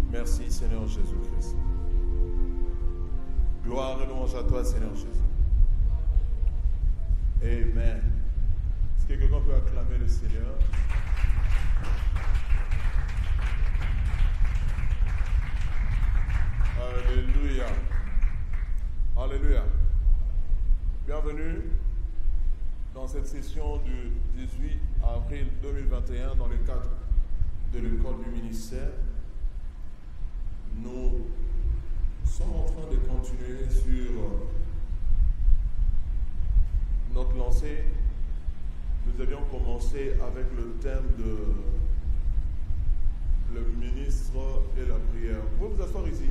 Merci Seigneur Jésus-Christ. Gloire et louange à toi Seigneur Jésus. Amen. Est-ce que quelqu'un peut acclamer le Seigneur? Alléluia. Alléluia. Bienvenue dans cette session du 18 avril 2021 dans le cadre de l'école du ministère. Nous sommes en train de continuer sur notre lancée. Nous avions commencé avec le thème de le ministre et la prière. Vous pouvez vous asseoir ici.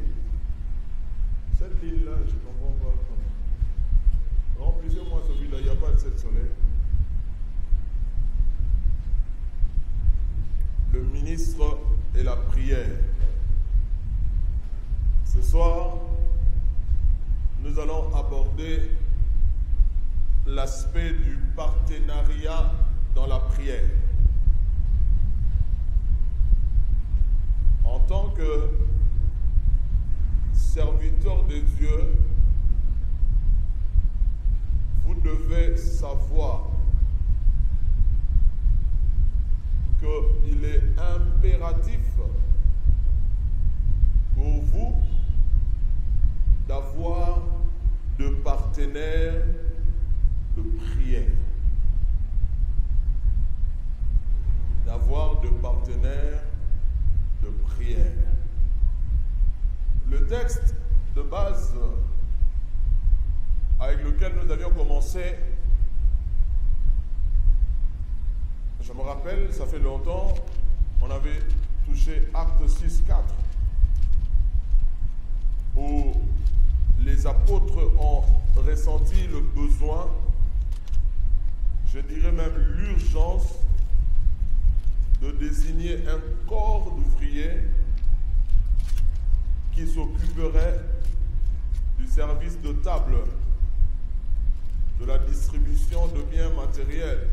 Cette ligne-là, je ne comprends pas. Remplissez-moi ce vide-là, il n'y a pas de cette soleil. Le ministre et la prière. Ce soir, nous allons aborder l'aspect du partenariat dans la prière. En tant que serviteur de Dieu, vous devez savoir qu'il est impératif pour vous d'avoir de partenaires de prière. D'avoir de partenaires de prière. Le texte de base avec lequel nous avions commencé, je me rappelle, ça fait longtemps, on avait touché Acte 6:4, où les apôtres ont ressenti le besoin, je dirais même l'urgence, de désigner un corps d'ouvriers qui s'occuperait du service de table, de la distribution de biens matériels.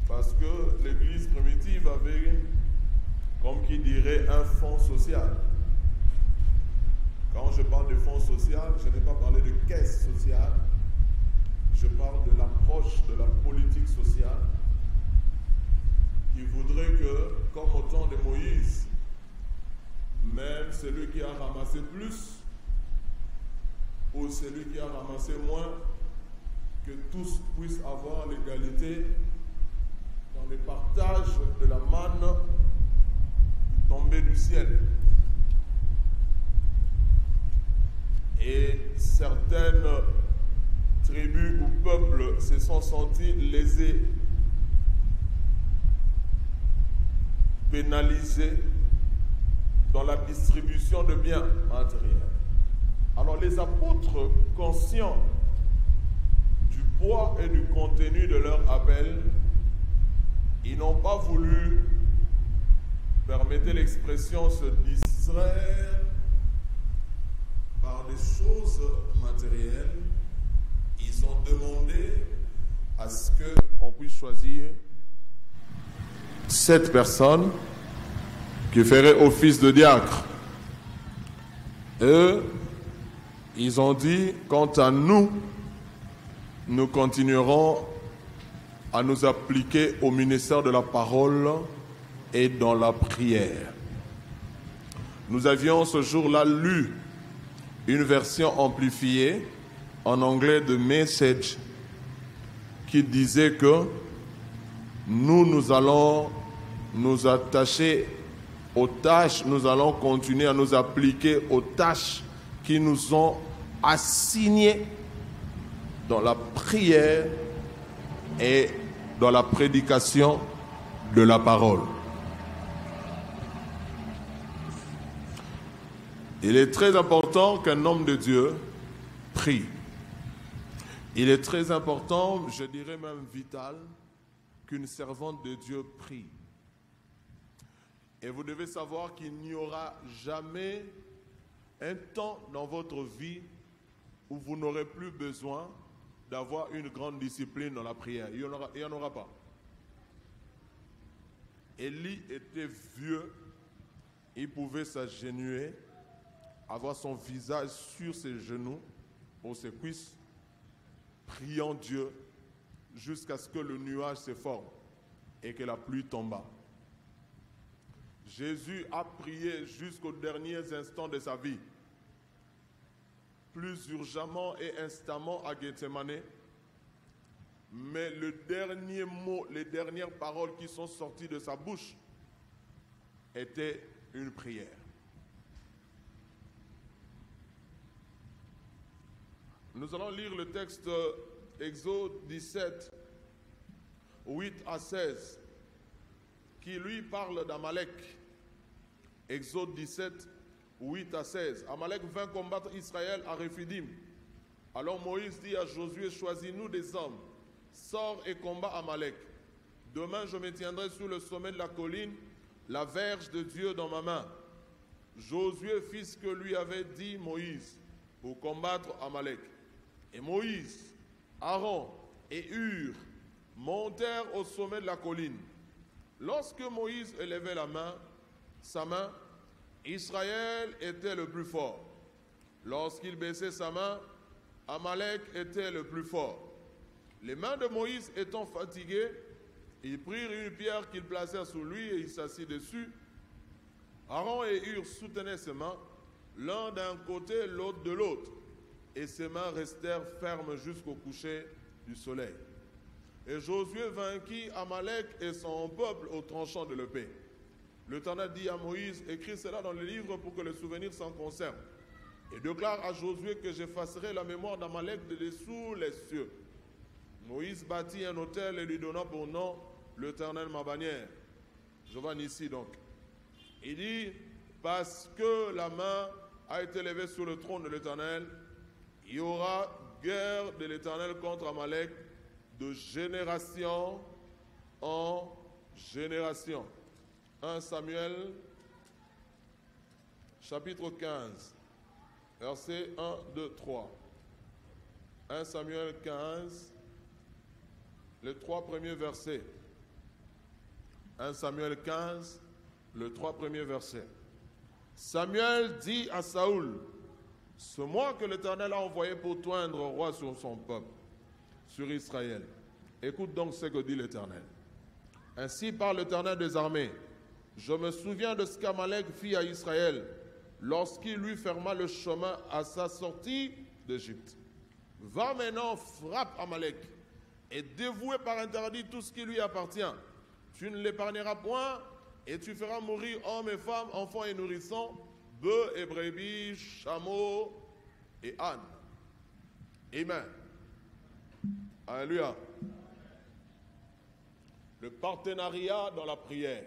Parce que l'Église primitive avait, comme qui dirait, un fonds social. Quand je parle de fonds social, je n'ai pas parlé de caisse sociale, je parle de l'approche de la politique sociale qui voudrait que, comme au temps de Moïse, même celui qui a ramassé plus ou celui qui a ramassé moins, que tous puissent avoir l'égalité dans le partage de la manne tombée du ciel. Et certaines tribus ou peuples se sont sentis lésés, pénalisés dans la distribution de biens matériels. Alors les apôtres, conscients du poids et du contenu de leur appel, ils n'ont pas voulu, permettez l'expression, se distraire par des choses matérielles. Ils ont demandé à ce qu'on puisse choisir 7 personnes qui feraient office de diacre. Eux, ils ont dit, quant à nous, nous continuerons à nous appliquer au ministère de la parole et dans la prière. Nous avions ce jour-là lu une version amplifiée en anglais de Message qui disait que nous allons nous attacher aux tâches, nous allons continuer à nous appliquer aux tâches qui nous sont assignées dans la prière et dans la prédication de la parole. Il est très important qu'un homme de Dieu prie. Il est très important, je dirais même vital, qu'une servante de Dieu prie. Et vous devez savoir qu'il n'y aura jamais un temps dans votre vie où vous n'aurez plus besoin d'avoir une grande discipline dans la prière. Il n'y en aura pas. Élie était vieux, il pouvait s'agenouiller, avoir son visage sur ses genoux, ou ses cuisses, priant Dieu jusqu'à ce que le nuage se forme et que la pluie tomba. Jésus a prié jusqu'aux derniers instants de sa vie, plus urgemment et instamment à Gethsemane, mais le dernier mot, les dernières paroles qui sont sorties de sa bouche étaient une prière. Nous allons lire le texte Exode 17, 8 à 16, qui lui parle d'Amalek. Exode 17, 8 à 16. Amalek vint combattre Israël à Rephidim. Alors Moïse dit à Josué, choisis-nous des hommes, sors et combat Amalek. Demain je me tiendrai sur le sommet de la colline, la verge de Dieu dans ma main. Josué fit ce que lui avait dit Moïse pour combattre Amalek. Et Moïse, Aaron et Hur montèrent au sommet de la colline. Lorsque Moïse élevait sa main, Israël était le plus fort. Lorsqu'il baissait sa main, Amalek était le plus fort. Les mains de Moïse étant fatiguées, ils prirent une pierre qu'ils placèrent sous lui et il s'assit dessus. Aaron et Hur soutenaient ses mains, l'un d'un côté, l'autre de l'autre, et ses mains restèrent fermes jusqu'au coucher du soleil. Et Josué vainquit Amalek et son peuple au tranchant de l'épée. L'Éternel dit à Moïse, écris cela dans le livre pour que le souvenir s'en conserve. Et déclare à Josué que j'effacerai la mémoire d'Amalek de dessous les cieux. Moïse bâtit un autel et lui donna pour nom l'Éternel ma bannière. Je vois ici donc. Il dit, parce que la main a été levée sur le trône de l'Éternel, il y aura guerre de l'Éternel contre Amalek de génération en génération. 1 Samuel, chapitre 15, versets 1, 2, 3. 1 Samuel 15, les 3 premiers versets. 1 Samuel 15, les 3 premiers versets. Samuel dit à Saoul, c'est moi que l'Éternel a envoyé pour toindre roi sur son peuple, sur Israël. Écoute donc ce que dit l'Éternel. Ainsi parle l'Éternel des armées. Je me souviens de ce qu'Amalek fit à Israël lorsqu'il lui ferma le chemin à sa sortie d'Égypte. Va maintenant, frappe Amalek et dévouer par interdit tout ce qui lui appartient. Tu ne l'épargneras point et tu feras mourir hommes et femmes, enfants et nourrissons, bœufs et brebis, chameaux et ânes. Amen. Alléluia. Le partenariat dans la prière.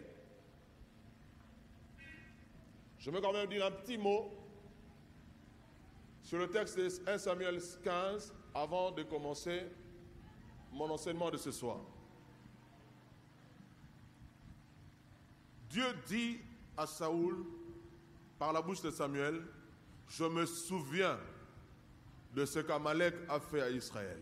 Je vais quand même dire un petit mot sur le texte de 1 Samuel 15 avant de commencer mon enseignement de ce soir. Dieu dit à Saoul, par la bouche de Samuel, je me souviens de ce qu'Amalek a fait à Israël.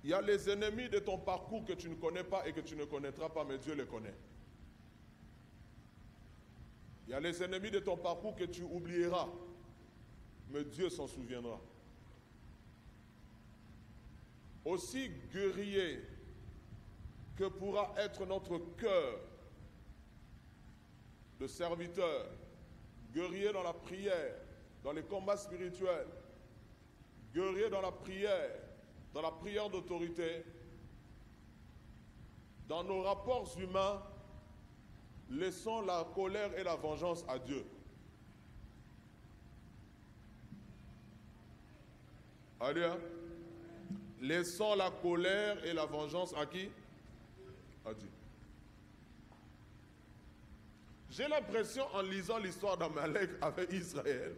Il y a les ennemis de ton parcours que tu ne connais pas et que tu ne connaîtras pas, mais Dieu les connaît. Il y a les ennemis de ton parcours que tu oublieras, mais Dieu s'en souviendra. Aussi guerrier que pourra être notre cœur de serviteur, guerrier dans la prière, dans les combats spirituels, guerrier dans la prière d'autorité, dans nos rapports humains, laissons la colère et la vengeance à Dieu. Alléluia. Laissons la colère et la vengeance à qui? À Dieu. J'ai l'impression, en lisant l'histoire d'Amalek avec Israël,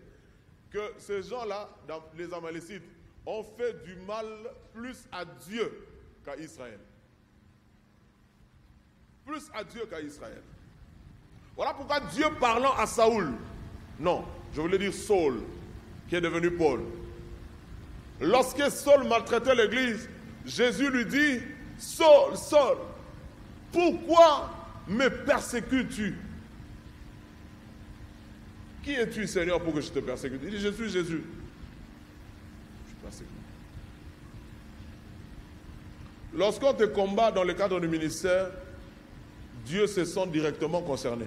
que ces gens-là, les Amalécites, ont fait du mal plus à Dieu qu'à Israël. Plus à Dieu qu'à Israël. Voilà pourquoi Dieu parlant à Saoul, non, je voulais dire Saul, qui est devenu Paul. Lorsque Saul maltraitait l'église, Jésus lui dit, Saul, Saul, pourquoi me persécutes-tu? Qui es-tu, Seigneur, pour que je te persécute? Il dit, je suis Jésus. Je persécute. Lorsqu'on te combat dans le cadre du ministère, Dieu se sent directement concerné.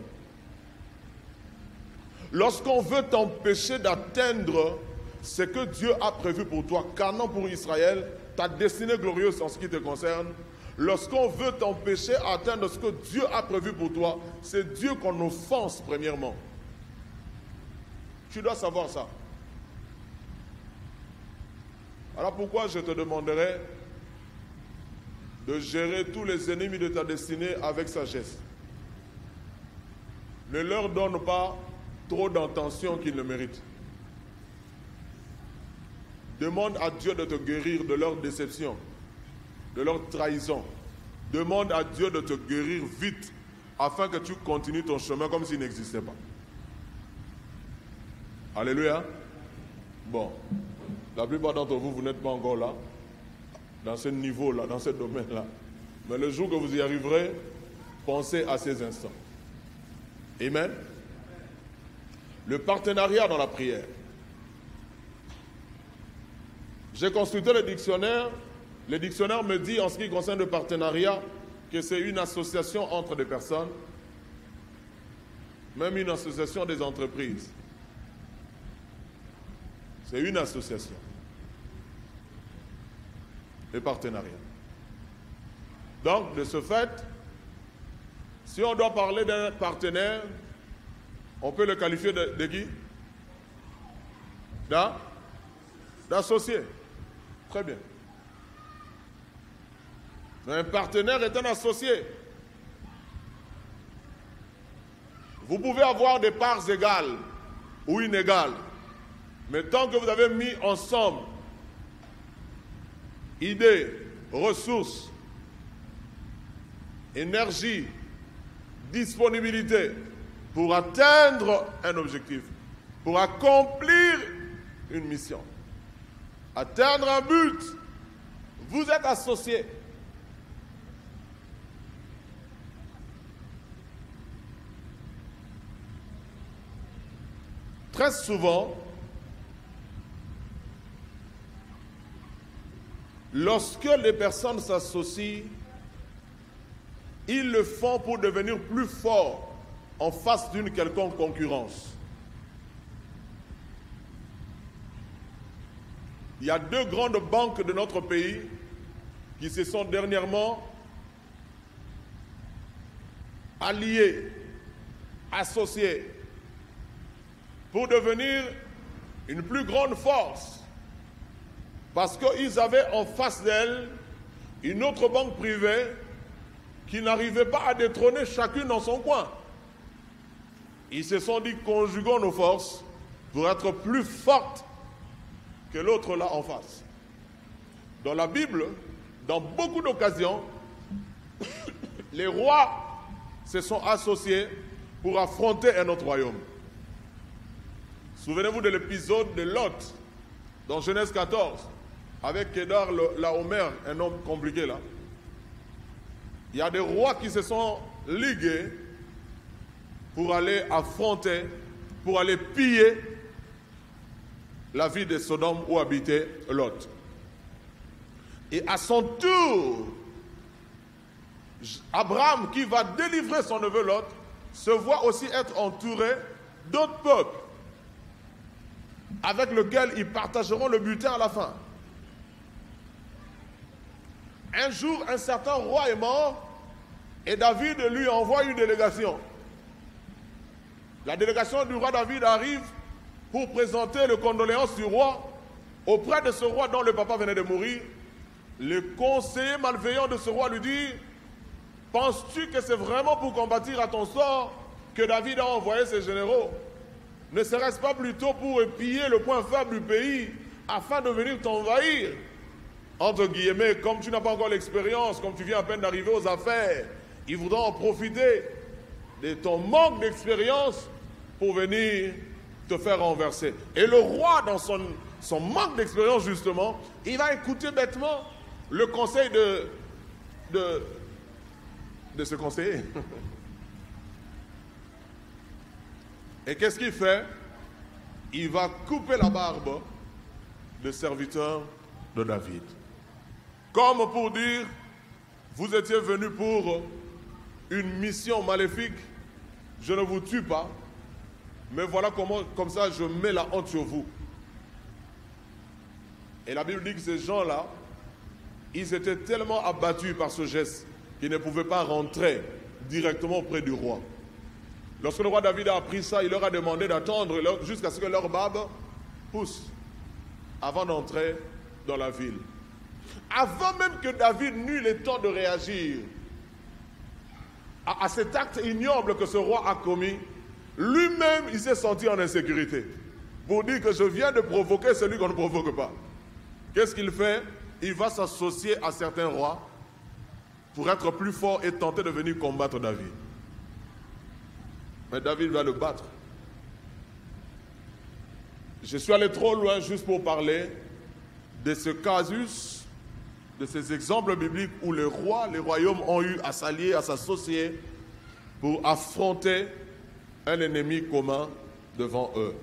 Lorsqu'on veut t'empêcher d'atteindre ce que Dieu a prévu pour toi, car non pour Israël, ta destinée glorieuse en ce qui te concerne, lorsqu'on veut t'empêcher d'atteindre ce que Dieu a prévu pour toi, c'est Dieu qu'on offense premièrement. Tu dois savoir ça. Alors pourquoi je te demanderai de gérer tous les ennemis de ta destinée avec sagesse. Ne leur donne pas trop d'attention qu'ils ne méritent. Demande à Dieu de te guérir de leur déception, de leur trahison. Demande à Dieu de te guérir vite afin que tu continues ton chemin comme s'il n'existait pas. Alléluia. Bon, la plupart d'entre vous, vous n'êtes pas encore là, dans ce niveau-là, dans ce domaine-là. Mais le jour que vous y arriverez, pensez à ces instants. Amen. Le partenariat dans la prière. J'ai consulté le dictionnaire. Le dictionnaire me dit, en ce qui concerne le partenariat, que c'est une association entre des personnes, même une association des entreprises. C'est une association. Le partenariat. Donc, de ce fait, si on doit parler d'un partenaire, on peut le qualifier de qui? D'associé. Très bien. Un partenaire est un associé. Vous pouvez avoir des parts égales ou inégales, mais tant que vous avez mis ensemble idées, ressources, énergie, disponibilité pour atteindre un objectif, pour accomplir une mission, atteindre un but, vous êtes associés. Très souvent, lorsque les personnes s'associent, ils le font pour devenir plus forts en face d'une quelconque concurrence. Il y a deux grandes banques de notre pays qui se sont dernièrement alliées, associées, pour devenir une plus grande force. Parce qu'ils avaient en face d'elle une autre banque privée qui n'arrivait pas à détrôner chacune dans son coin. Ils se sont dit, conjuguons nos forces pour être plus fortes que l'autre là en face. Dans la Bible, dans beaucoup d'occasions, les rois se sont associés pour affronter un autre royaume. Souvenez-vous de l'épisode de Lot, dans Genèse 14, avec Kédar Laomer, un homme compliqué là. Il y a des rois qui se sont ligués pour aller affronter, pour aller piller la ville de Sodome où habitait Lot. Et à son tour, Abraham, qui va délivrer son neveu Lot, se voit aussi être entouré d'autres peuples avec lesquels ils partageront le butin à la fin. Un jour, un certain roi est mort et David lui envoie une délégation. La délégation du roi David arrive pour présenter les condoléances du roi auprès de ce roi dont le papa venait de mourir. Le conseiller malveillant de ce roi lui dit: penses-tu que c'est vraiment pour combattre à ton sort que David a envoyé ses généraux? Ne serait-ce pas plutôt pour piller le point faible du pays afin de venir t'envahir. Entre guillemets, comme tu n'as pas encore l'expérience, comme tu viens à peine d'arriver aux affaires, ils voudront en profiter de ton manque d'expérience pour venir te faire renverser. Et le roi, dans son manque d'expérience justement, il va écouter bêtement le conseil de ce conseiller. Et qu'est-ce qu'il fait? Il va couper la barbe des serviteurs de David. Comme pour dire, vous étiez venus pour une mission maléfique, je ne vous tue pas, mais voilà comment, comme ça, je mets la honte sur vous. Et la Bible dit que ces gens-là, ils étaient tellement abattus par ce geste qu'ils ne pouvaient pas rentrer directement auprès du roi. Lorsque le roi David a appris ça, il leur a demandé d'attendre jusqu'à ce que leur barbe pousse avant d'entrer dans la ville. Avant même que David n'eut le temps de réagir à cet acte ignoble que ce roi a commis, lui-même, il s'est senti en insécurité. Pour dire que je viens de provoquer celui qu'on ne provoque pas. Qu'est-ce qu'il fait? Il va s'associer à certains rois pour être plus fort et tenter de venir combattre David. Mais David va le battre. Je suis allé trop loin juste pour parler de ce casus, de ces exemples bibliques où les rois, les royaumes ont eu à s'allier, à s'associer pour affronter un ennemi commun devant eux.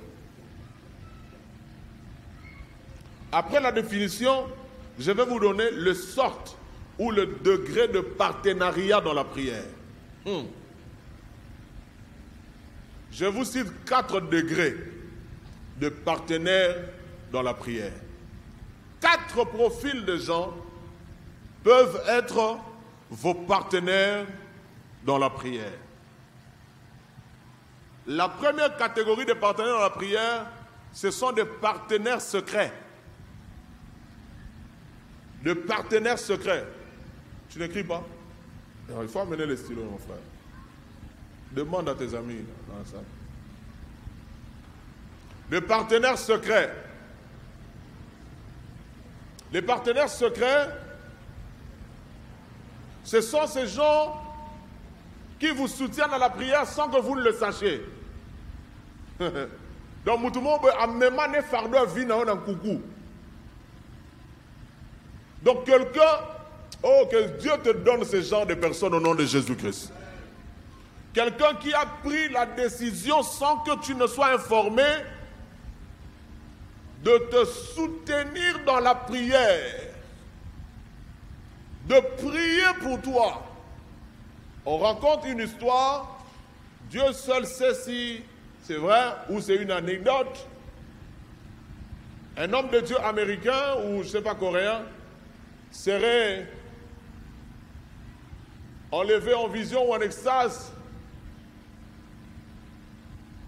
Après la définition, je vais vous donner le sort ou le degré de partenariat dans la prière. Je vous cite 4 degrés de partenaires dans la prière. 4 profils de gens peuvent être vos partenaires dans la prière. La première catégorie de partenaires dans la prière, ce sont des partenaires secrets. De partenaires secrets. Tu n'écris pas? Alors, il faut amener les stylos, mon frère. Demande à tes amis dans la salle. De partenaires secrets. Les partenaires secrets, ce sont ces gens qui vous soutiennent à la prière sans que vous ne le sachiez. Donc, tout le monde a même un fardeau vina en coucou. Donc, quelqu'un, oh, que Dieu te donne ce genre de personnes au nom de Jésus-Christ. Quelqu'un qui a pris la décision sans que tu ne sois informé de te soutenir dans la prière, de prier pour toi. On raconte une histoire, Dieu seul sait si c'est vrai ou c'est une anecdote. Un homme de Dieu américain ou je ne sais pas coréen serait enlevé en vision ou en extase.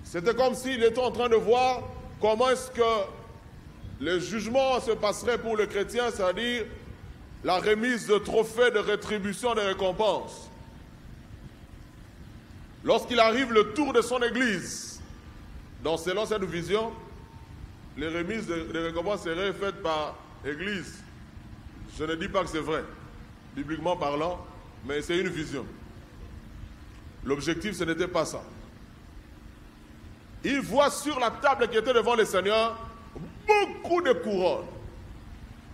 C'était comme s'il était en train de voir comment est-ce que le jugement se passerait pour le chrétien, c'est-à-dire la remise de trophées, de rétribution, de récompenses. Lorsqu'il arrive le tour de son église, donc selon cette vision, les remises de récompenses seraient faites par l'église. Je ne dis pas que c'est vrai, bibliquement parlant, mais c'est une vision. L'objectif, ce n'était pas ça. Il voit sur la table qui était devant le Seigneur beaucoup de couronnes.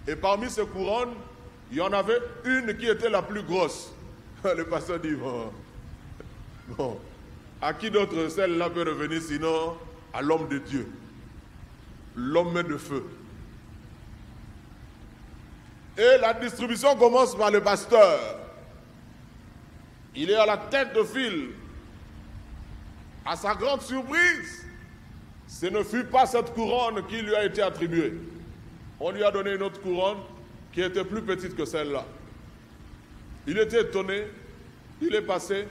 Et parmi ces couronnes, il y en avait une qui était la plus grosse. Le pasteur dit, bon, à qui d'autre celle-là peut revenir sinon à l'homme de Dieu, l'homme de feu. Et la distribution commence par le pasteur. Il est à la tête de file. À sa grande surprise, ce ne fut pas cette couronne qui lui a été attribuée. On lui a donné une autre couronne qui était plus petite que celle-là. Il était étonné, il est passé.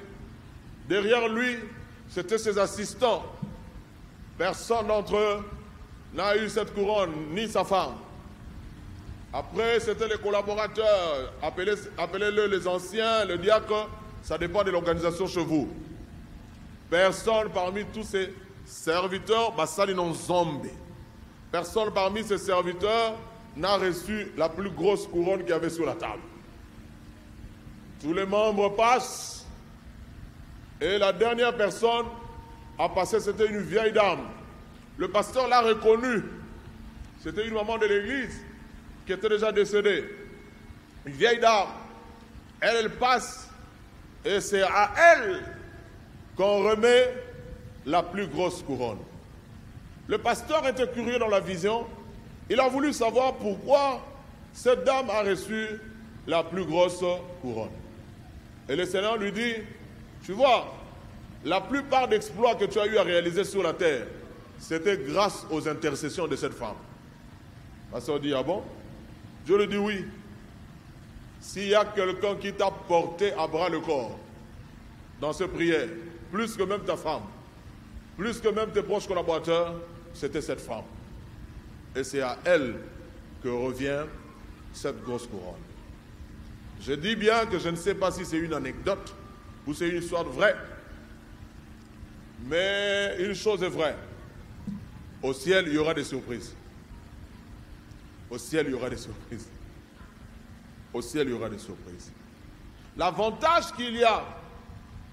Derrière lui, c'était ses assistants. Personne d'entre eux n'a eu cette couronne, ni sa femme. Après, c'était les collaborateurs, appelez-le les anciens, le diacre, ça dépend de l'organisation chez vous. Personne parmi tous ces serviteurs, basali non zombe. personne parmi ses serviteurs n'a reçu la plus grosse couronne qu'il y avait sur la table. Tous les membres passent et la dernière personne à passer, c'était une vieille dame. Le pasteur l'a reconnue. C'était une maman de l'église qui était déjà décédée. Une vieille dame. Elle passe et c'est à elle qu'on remet la plus grosse couronne. Le pasteur était curieux dans la vision. Il a voulu savoir pourquoi cette dame a reçu la plus grosse couronne. Et le Seigneur lui dit, tu vois, la plupart d'exploits que tu as eu à réaliser sur la terre, c'était grâce aux intercessions de cette femme. Le pasteur dit, ah bon? Dieu lui dit oui. S'il y a quelqu'un qui t'a porté à bras le corps dans ces prières, plus que même ta femme, plus que même tes proches collaborateurs, c'était cette femme. Et c'est à elle que revient cette grosse couronne. Je dis bien que je ne sais pas si c'est une anecdote ou c'est une histoire vraie. Mais une chose est vraie. Au ciel, il y aura des surprises. Au ciel, il y aura des surprises. Au ciel, il y aura des surprises. L'avantage qu'il y a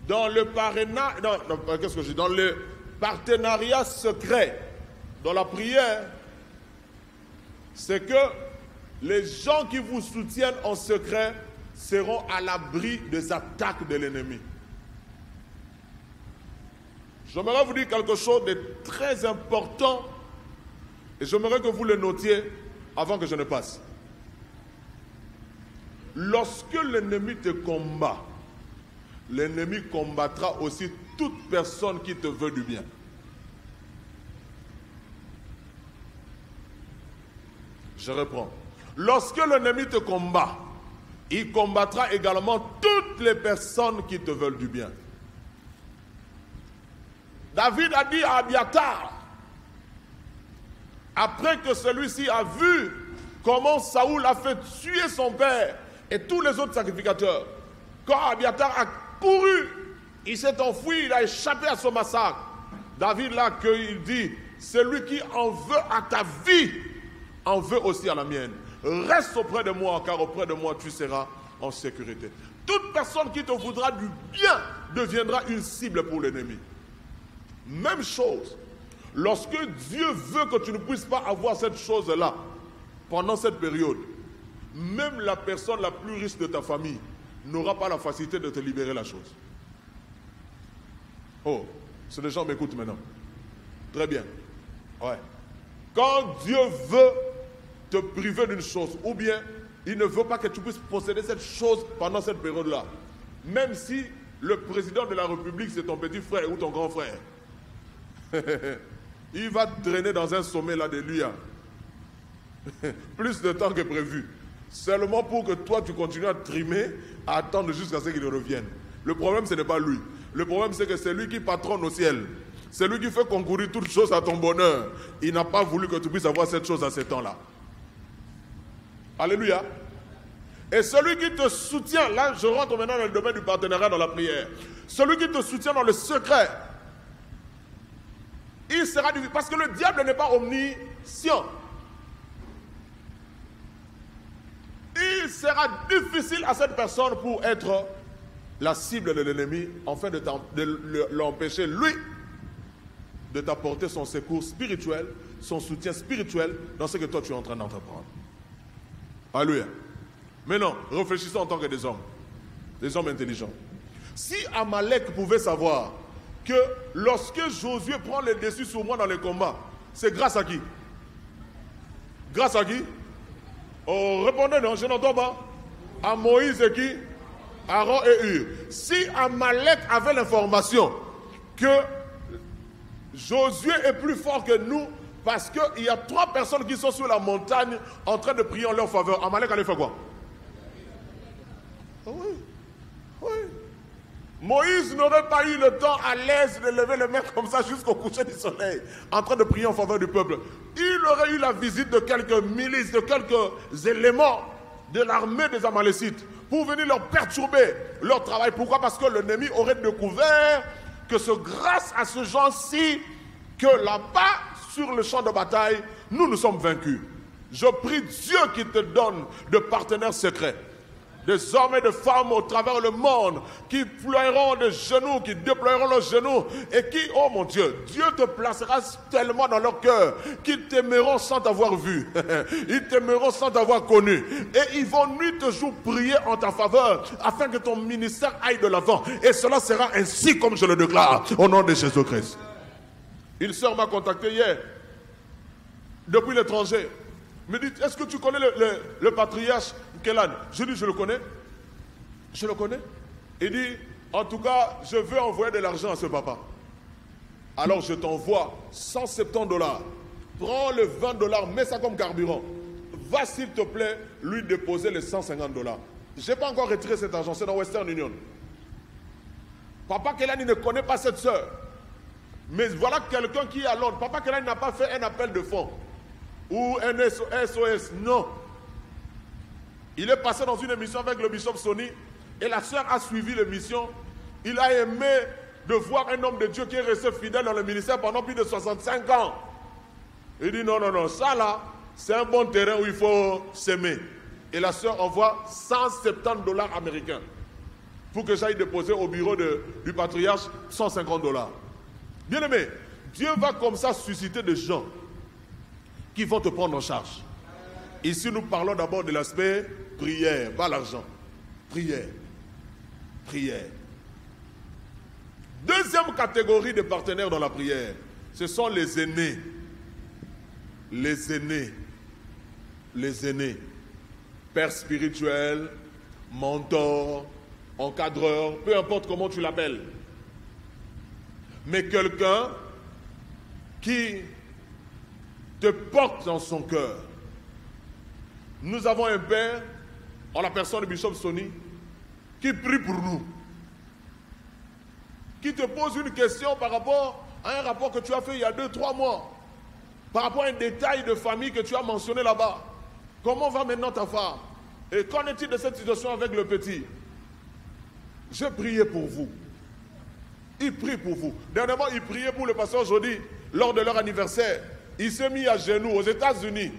dans le parrainage, dans le partenariat secret, dans la prière, c'est que les gens qui vous soutiennent en secret seront à l'abri des attaques de l'ennemi. J'aimerais vous dire quelque chose de très important et j'aimerais que vous le notiez avant que je ne passe. Lorsque l'ennemi te combat, l'ennemi combattra aussi toute personne qui te veut du bien. Je reprends. Lorsque l'ennemi te combat, il combattra également toutes les personnes qui te veulent du bien. David a dit à Abiathar, après que celui-ci a vu comment Saoul a fait tuer son père et tous les autres sacrificateurs, quand Abiathar a couru, il s'est enfoui, il a échappé à son massacre. David là, il dit, celui qui en veut à ta vie, en veut aussi à la mienne. Reste auprès de moi, car auprès de moi, tu seras en sécurité. Toute personne qui te voudra du bien deviendra une cible pour l'ennemi. Même chose, lorsque Dieu veut que tu ne puisses pas avoir cette chose-là, pendant cette période, même la personne la plus riche de ta famille n'aura pas la facilité de te libérer la chose. Oh, c'est les gens m'écoutent maintenant. Très bien. Ouais. Quand Dieu veut te priver d'une chose, ou bien il ne veut pas que tu puisses posséder cette chose pendant cette période-là, même si le président de la République c'est ton petit frère ou ton grand frère, il va te traîner dans un sommet là de lui, plus de temps que prévu, seulement pour que toi tu continues à trimer, à attendre jusqu'à ce qu'il revienne. Le problème ce n'est pas lui, le problème c'est que c'est lui qui patronne au ciel, c'est lui qui fait concourir toutes choses à ton bonheur. Il n'a pas voulu que tu puisses avoir cette chose à ce temps-là. Alléluia. Et celui qui te soutient, là je rentre maintenant dans le domaine du partenariat dans la prière, celui qui te soutient dans le secret, il sera difficile, parce que le diable n'est pas omniscient. Il sera difficile à cette personne pour être la cible de l'ennemi, afin de l'empêcher, lui, de t'apporter son secours spirituel, son soutien spirituel dans ce que toi tu es en train d'entreprendre. Alléluia. Maintenant, réfléchissons en tant que des hommes intelligents. Si Amalek pouvait savoir que lorsque Josué prend le dessus sur moi dans les combats, c'est grâce à qui? Grâce à qui? Oh, répondez non, je n'entends pas. À Moïse et qui? Aaron et Hur. Si Amalek avait l'information que Josué est plus fort que nous, parce qu'il y a 3 personnes qui sont sur la montagne en train de prier en leur faveur, Amalek allait faire quoi? Oui, oui. Moïse n'aurait pas eu le temps à l'aise de lever les mains comme ça jusqu'au coucher du soleil, en train de prier en faveur du peuple. Il aurait eu la visite de quelques milices, de quelques éléments de l'armée des Amalécites pour venir leur perturber leur travail. Pourquoi? Parce que l'ennemi aurait découvert que c'est grâce à ce genre-ci que là-bas, sur le champ de bataille, nous sommes vaincus. Je prie Dieu qui te donne de partenaires secrets. Des hommes et des femmes au travers le monde qui pleureront de genoux, qui déploieront leurs genoux et qui, oh mon Dieu, Dieu te placera tellement dans leur cœur qu'ils t'aimeront sans t'avoir vu. Ils t'aimeront sans t'avoir connu. Et ils vont nuit et jour prier en ta faveur afin que ton ministère aille de l'avant. Et cela sera ainsi comme je le déclare au nom de Jésus-Christ. Une sœur m'a contacté hier depuis l'étranger. Me dit, est-ce que tu connais le patriarche Kélan? Je dis, je le connais. Je le connais. Il dit, en tout cas, je veux envoyer de l'argent à ce papa. Alors je t'envoie 170 $. Prends le 20 $, mets ça comme carburant. Va s'il te plaît lui déposer les 150 $. Je n'ai pas encore retiré cet argent, c'est dans Western Union. Papa Kélan, il ne connaît pas cette sœur. Mais voilà quelqu'un qui est à Londres. Papa Kélan n'a pas fait un appel de fonds. Ou un SOS, non. Il est passé dans une émission avec le bishop Sony et la sœur a suivi l'émission. Il a aimé de voir un homme de Dieu qui est resté fidèle dans le ministère pendant plus de 65 ans. Il dit non, ça là, c'est un bon terrain où il faut s'aimer. Et la sœur envoie 170 $ américains pour que j'aille déposer au bureau du patriarche 150 $. Bien aimé, Dieu va comme ça susciter des gens qui vont te prendre en charge. Ici, nous parlons d'abord de l'aspect prière, pas l'argent. Prière. Prière. Deuxième catégorie de partenaires dans la prière, ce sont les aînés. Les aînés. Les aînés. Père spirituel, mentor, encadreur, peu importe comment tu l'appelles. Mais quelqu'un qui te porte dans son cœur. Nous avons un père, en la personne du bishop Sony, qui prie pour nous. Qui te pose une question par rapport à un rapport que tu as fait il y a 2-3 mois. Par rapport à un détail de famille que tu as mentionné là-bas. Comment va maintenant ta femme? Et qu'en est-il de cette situation avec le petit? Je priais pour vous. Il prie pour vous. Dernièrement, il priait pour le pasteur Jody lors de leur anniversaire. Il s'est mis à genoux aux États-Unis.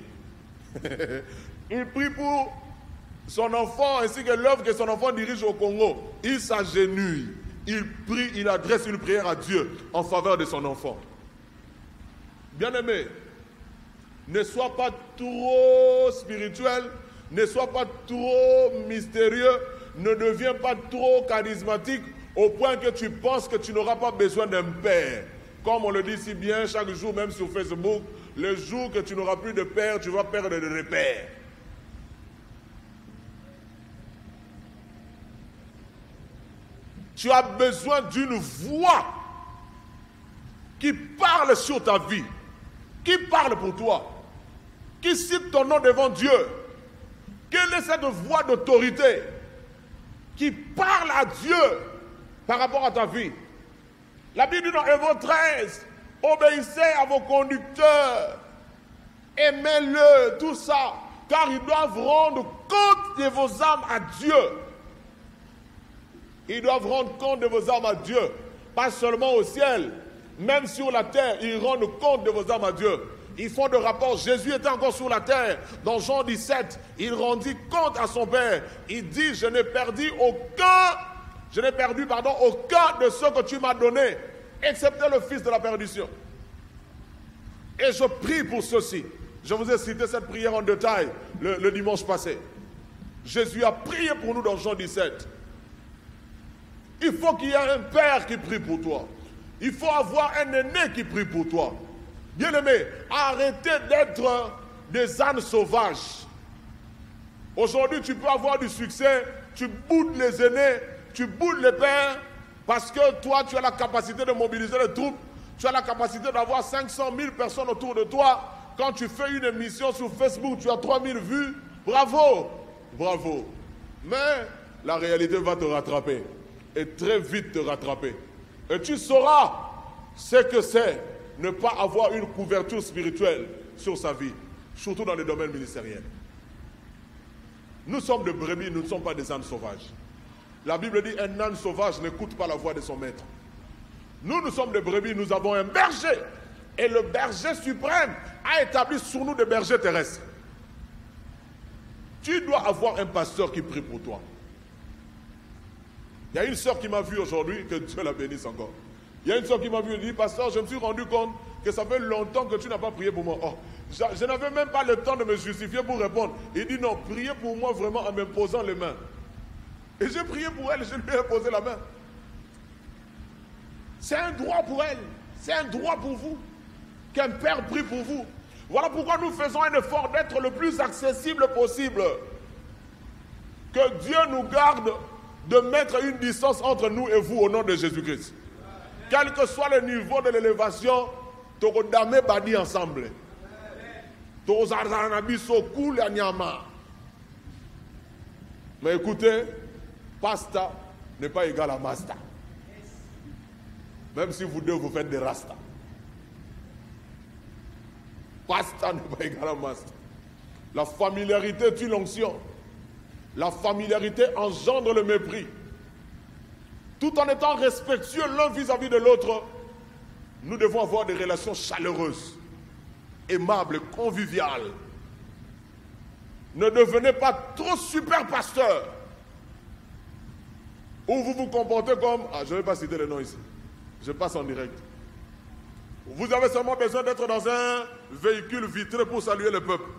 Il prie pour son enfant ainsi que l'œuvre que son enfant dirige au Congo. Il s'agenouille. Il prie, il adresse une prière à Dieu en faveur de son enfant. Bien-aimé, ne sois pas trop spirituel, ne sois pas trop mystérieux, ne deviens pas trop charismatique au point que tu penses que tu n'auras pas besoin d'un père. Comme on le dit si bien chaque jour, même sur Facebook, le jour que tu n'auras plus de père, tu vas perdre de repères. Tu as besoin d'une voix qui parle sur ta vie, qui parle pour toi, qui cite ton nom devant Dieu. Quelle est cette voix d'autorité qui parle à Dieu par rapport à ta vie? La Bible dit dans Hébreux 13, obéissez à vos conducteurs, aimez-le, tout ça, car ils doivent rendre compte de vos âmes à Dieu. Ils doivent rendre compte de vos âmes à Dieu, pas seulement au ciel, même sur la terre, ils rendent compte de vos âmes à Dieu. Ils font de rapports. Jésus était encore sur la terre. Dans Jean 17, il rendit compte à son Père. Il dit, je n'ai perdu aucun de ce que tu m'as donné, excepté le fils de la perdition. Et je prie pour ceci. Je vous ai cité cette prière en détail le dimanche passé. Jésus a prié pour nous dans Jean 17. Il faut qu'il y ait un père qui prie pour toi. Il faut avoir un aîné qui prie pour toi. Bien-aimé, arrêtez d'être des ânes sauvages. Aujourd'hui, tu peux avoir du succès, tu boudes les aînés, tu boudes les pères, parce que toi, tu as la capacité de mobiliser les troupes, tu as la capacité d'avoir 500 000 personnes autour de toi. Quand tu fais une émission sur Facebook, tu as 3000 vues. Bravo, bravo. Mais la réalité va te rattraper, et très vite te rattraper. Et tu sauras ce que c'est ne pas avoir une couverture spirituelle sur sa vie, surtout dans le domaine ministériel. Nous sommes des brebis, nous ne sommes pas des ânes sauvages. La Bible dit un âne sauvage n'écoute pas la voix de son maître. Nous sommes des brebis, nous avons un berger. Et le berger suprême a établi sur nous des bergers terrestres. Tu dois avoir un pasteur qui prie pour toi. Il y a une sœur qui m'a vu aujourd'hui, que Dieu la bénisse encore. Il y a une sœur qui m'a vu, elle dit, pasteur, je me suis rendu compte que ça fait longtemps que tu n'as pas prié pour moi. Oh, je n'avais même pas le temps de me justifier pour répondre. Il dit, non, priez pour moi vraiment en me posant les mains. Et j'ai prié pour elle, je lui ai posé la main. C'est un droit pour elle, c'est un droit pour vous, qu'un père prie pour vous. Voilà pourquoi nous faisons un effort d'être le plus accessible possible. Que Dieu nous garde de mettre une distance entre nous et vous au nom de Jésus-Christ. Quel que soit le niveau de l'élévation, tu vas damé badi ensemble. Mais écoutez, pasta n'est pas égal à master. Même si vous deux vous faites des rastas. Pasta n'est pas égal à master. La familiarité tue l'onction. La familiarité engendre le mépris. Tout en étant respectueux l'un vis-à-vis de l'autre, nous devons avoir des relations chaleureuses, aimables, conviviales. Ne devenez pas trop super pasteur, où vous vous comportez comme... Ah, je ne vais pas citer le nom ici. Je passe en direct. Vous avez seulement besoin d'être dans un véhicule vitré pour saluer le peuple.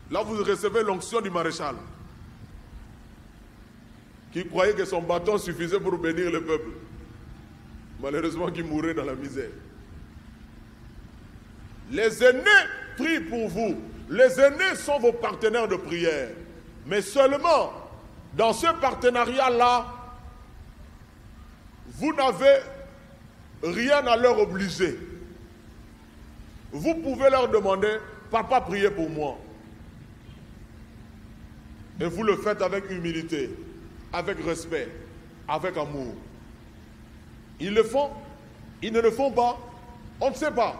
Là, vous recevez l'onction du maréchal, qui croyait que son bâton suffisait pour bénir le peuple. Malheureusement, qui mourait dans la misère. Les aînés prient pour vous. Les aînés sont vos partenaires de prière. Mais seulement, dans ce partenariat-là, vous n'avez rien à leur obliger. Vous pouvez leur demander, papa, priez pour moi. Et vous le faites avec humilité, avec respect, avec amour. Ils le font, ils ne le font pas, on ne sait pas.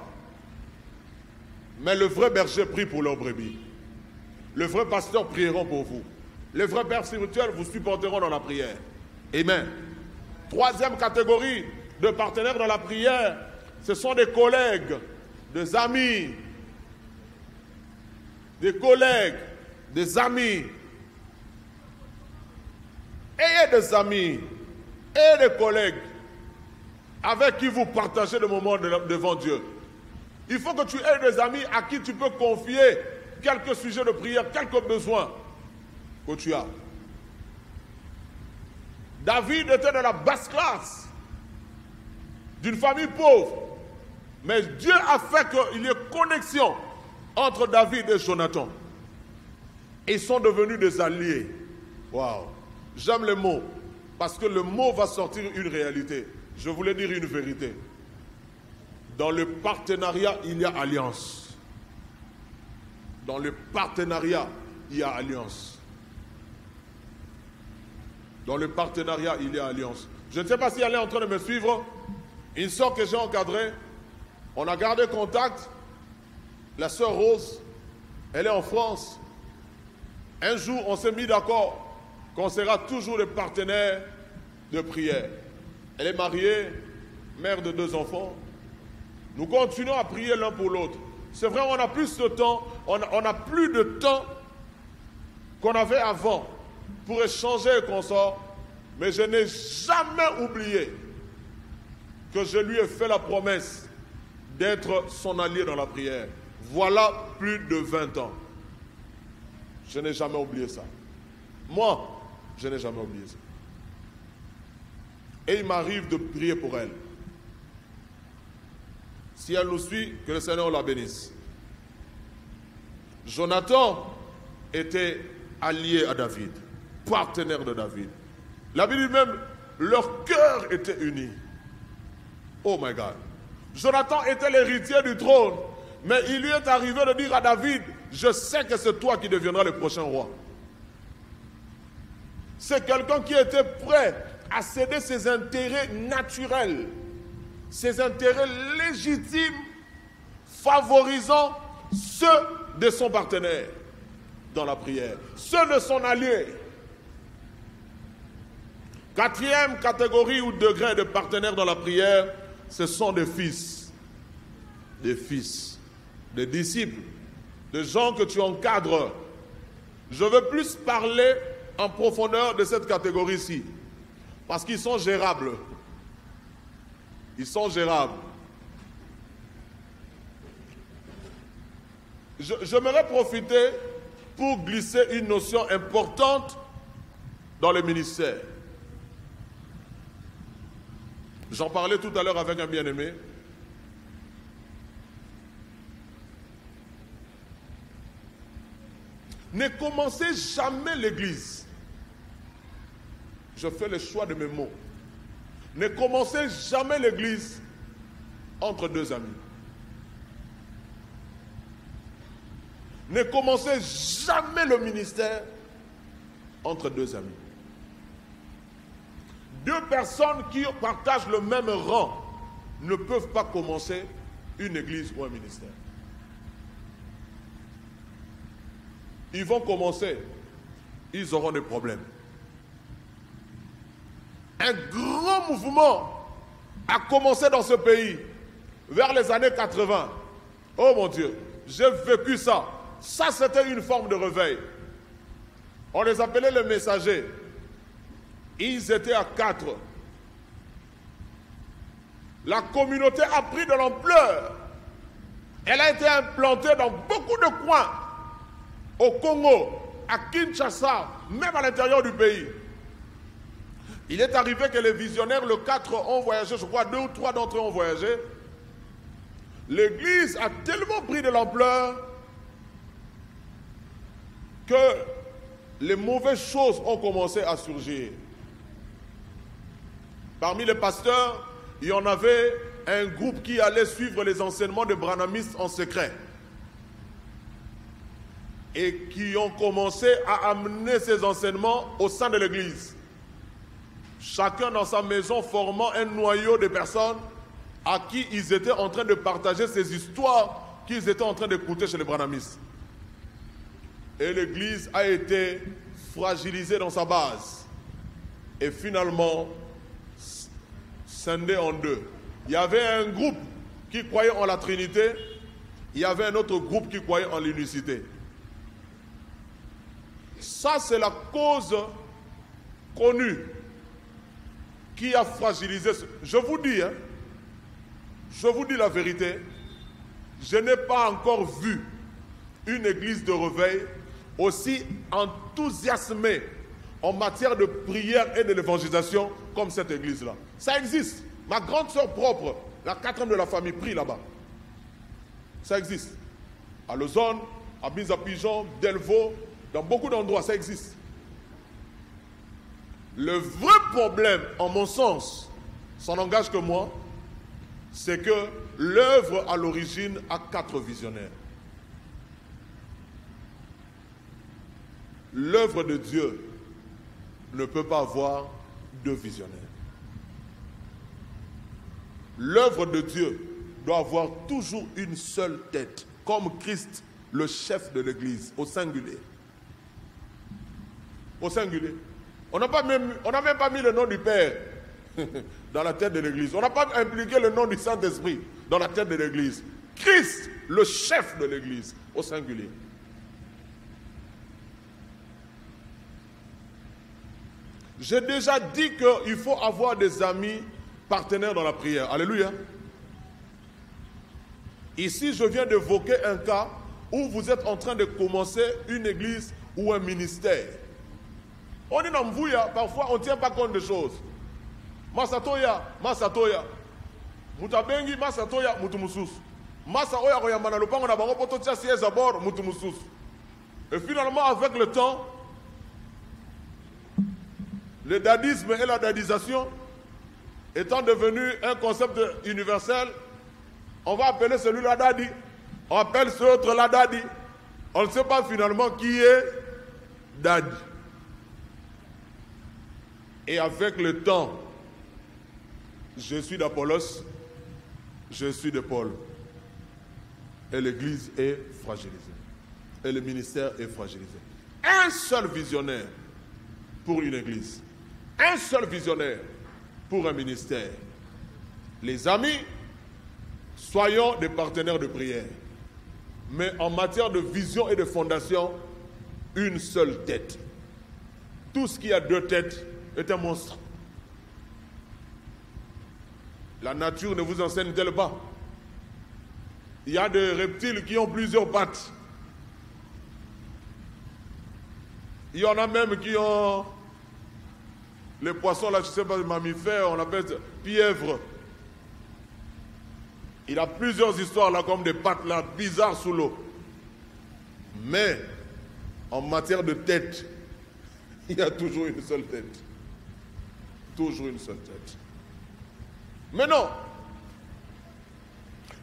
Mais le vrai berger prie pour leurs brebis. Le vrai pasteur prieront pour vous. Les vrais pères spirituels vous supporteront dans la prière. Amen. Troisième catégorie de partenaires dans la prière, ce sont des collègues, des amis. Des collègues, des amis. Ayez des amis et des collègues avec qui vous partagez le moment devant Dieu. Il faut que tu aies des amis à qui tu peux confier quelques sujets de prière, quelques besoins que tu as. David était de la basse classe, d'une famille pauvre. Mais Dieu a fait qu'il y ait connexion entre David et Jonathan. Ils sont devenus des alliés. Waouh! J'aime le mot, parce que le mot va sortir une réalité. Je voulais dire une vérité. Dans le partenariat, il y a alliance. Dans le partenariat, il y a alliance. Dans le partenariat, il y a alliance. Je ne sais pas si elle est en train de me suivre. Une sœur que j'ai encadrée, on a gardé contact. La sœur Rose, elle est en France. Un jour, on s'est mis d'accord qu'on sera toujours des partenaires de prière. Elle est mariée, mère de 2 enfants. Nous continuons à prier l'un pour l'autre. C'est vrai, on a plus de temps, on a plus de temps qu'on avait avant pour échanger et qu'on sort. Mais je n'ai jamais oublié que je lui ai fait la promesse d'être son allié dans la prière. Voilà plus de 20 ans. Je n'ai jamais oublié ça. Moi, je n'ai jamais oublié ça. Et il m'arrive de prier pour elle. Si elle nous suit, que le Seigneur la bénisse. Jonathan était allié à David, partenaire de David. La Bible dit même, leur cœur était uni. Oh my God. Jonathan était l'héritier du trône, mais il lui est arrivé de dire à David, je sais que c'est toi qui deviendras le prochain roi. C'est quelqu'un qui était prêt à céder ses intérêts naturels, ses intérêts légitimes, favorisant ceux de son partenaire dans la prière, ceux de son allié. Quatrième catégorie ou degré de partenaires dans la prière, ce sont des fils. des fils, des disciples, des gens que tu encadres. Je veux plus parler en profondeur de cette catégorie-ci, parce qu'ils sont gérables. Ils sont gérables. J'aimerais profiter pour glisser une notion importante dans le ministère. J'en parlais tout à l'heure avec un bien-aimé. Ne commencez jamais l'église. Je fais le choix de mes mots. Ne commencez jamais l'église entre deux amis. Ne commencez jamais le ministère entre deux amis. Deux personnes qui partagent le même rang ne peuvent pas commencer une église ou un ministère. Ils vont commencer, ils auront des problèmes. Un grand mouvement a commencé dans ce pays vers les années 80. Oh mon Dieu, j'ai vécu ça. Ça, c'était une forme de réveil. On les appelait les messagers. Ils étaient à 4. La communauté a pris de l'ampleur. Elle a été implantée dans beaucoup de coins. Au Congo, à Kinshasa, même à l'intérieur du pays. Il est arrivé que les visionnaires, le 4, ont voyagé, je crois 2 ou 3 d'entre eux ont voyagé. L'église a tellement pris de l'ampleur que les mauvaises choses ont commencé à surgir. Parmi les pasteurs, il y en avait un groupe qui allait suivre les enseignements des branhamistes en secret et qui ont commencé à amener ces enseignements au sein de l'église. Chacun dans sa maison formant un noyau de personnes à qui ils étaient en train de partager ces histoires qu'ils étaient en train d'écouter chez les branhamistes. Et l'église a été fragilisée dans sa base. Et finalement, scindée en deux. Il y avait un groupe qui croyait en la Trinité, il y avait un autre groupe qui croyait en l'unicité. Ça, c'est la cause connue qui a fragilisé. Je vous dis la vérité, je n'ai pas encore vu une église de réveil aussi enthousiasmée en matière de prière et de l'évangélisation comme cette église-là. Ça existe. Ma grande sœur propre, la 4e de la famille, prie là-bas. Ça existe. À Lausanne, à Mise-à-Pigeon, Delvaux, dans beaucoup d'endroits, ça existe. Le vrai problème, en mon sens, ça n'engage que moi, c'est que l'œuvre à l'origine a 4 visionnaires. L'œuvre de Dieu ne peut pas avoir 2 visionnaires. L'œuvre de Dieu doit avoir toujours une seule tête, comme Christ, le chef de l'Église, au singulier. Au singulier. On n'a même pas mis le nom du Père dans la tête de l'Église. On n'a pas impliqué le nom du Saint-Esprit dans la tête de l'Église. Christ, le chef de l'Église, au singulier. J'ai déjà dit qu'il faut avoir des amis partenaires dans la prière. Alléluia. Ici, je viens d'évoquer un cas où vous êtes en train de commencer une église ou un ministère. On est dans Mvouya, parfois on ne tient pas compte des choses. Masatoya, Masatoya. Mutabengi, Masatoya, Mutumusus. Masa Oya Royamana, le pango na bango poto tia siège à bord, Mutumusus. Et finalement, avec le temps, le dadisme et la dadisation étant devenu un concept universel, on va appeler celui-là Dadi, on appelle ce autre là Dadi. On ne sait pas finalement qui est Dadi. Et avec le temps, je suis d'Apollos, je suis de Paul. Et l'église est fragilisée. Et le ministère est fragilisé. Un seul visionnaire pour une église. Un seul visionnaire pour un ministère. Les amis Soyons des partenaires de prière. Mais en matière de vision et de fondation, une seule tête. Tout ce qui a deux têtes est un monstre. La nature ne vous enseigne-t-elle pas? Il y a des reptiles qui ont plusieurs pattes. Il y en a même qui ont... Les poissons, là, je ne sais pas, les mammifères, on appelle ça pieuvre. Il a plusieurs histoires, là, comme des pattes, là, bizarres sous l'eau. Mais, en matière de tête, il y a toujours une seule tête. Toujours une seule tête. Maintenant,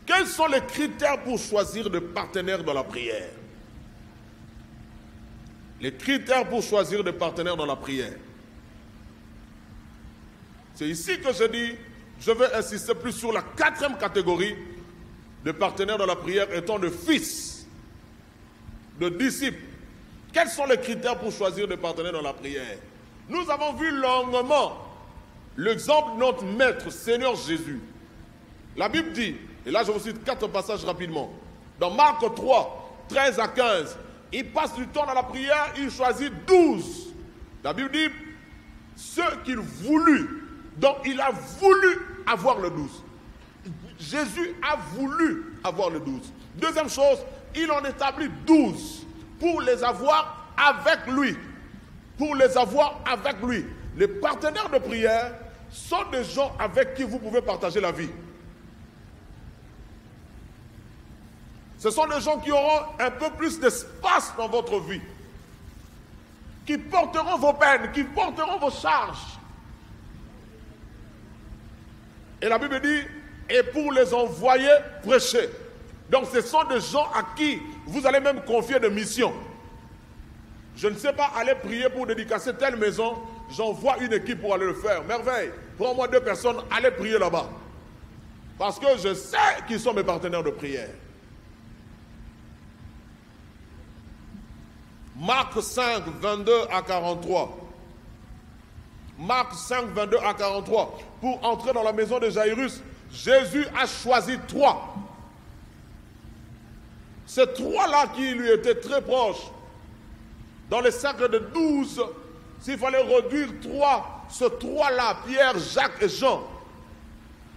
quels sont les critères pour choisir de partenaires dans la prière? Les critères pour choisir de partenaires dans la prière. C'est ici que je dis, je vais insister plus sur la quatrième catégorie de partenaires dans la prière étant de fils, de disciples. Quels sont les critères pour choisir de partenaires dans la prière? Nous avons vu longuement l'exemple de notre Maître, Seigneur Jésus. La Bible dit, et là je vous cite 4 passages rapidement, dans Marc 3, 13 à 15, il passe du temps dans la prière, il choisit 12. La Bible dit, ceux qu'il voulut, donc il a voulu avoir le 12. Jésus a voulu avoir le 12. Deuxième chose, il en établit 12 pour les avoir avec lui. Pour les avoir avec lui. Les partenaires de prière sont des gens avec qui vous pouvez partager la vie. Ce sont des gens qui auront un peu plus d'espace dans votre vie, qui porteront vos peines, qui porteront vos charges. Et la Bible dit, et pour les envoyer prêcher. Donc ce sont des gens à qui vous allez même confier des missions. Je ne sais pas aller prier pour dédicacer telle maison, j'envoie une équipe pour aller le faire. Merveille, prends-moi 2 personnes, allez prier là-bas. Parce que je sais qu'ils sont mes partenaires de prière. Marc 5, 22 à 43. Marc 5, 22 à 43. Pour entrer dans la maison de Jairus, Jésus a choisi 3. Ces 3-là qui lui étaient très proches. Dans les cercles de 12, s'il fallait réduire 3, ce 3-là, Pierre, Jacques et Jean,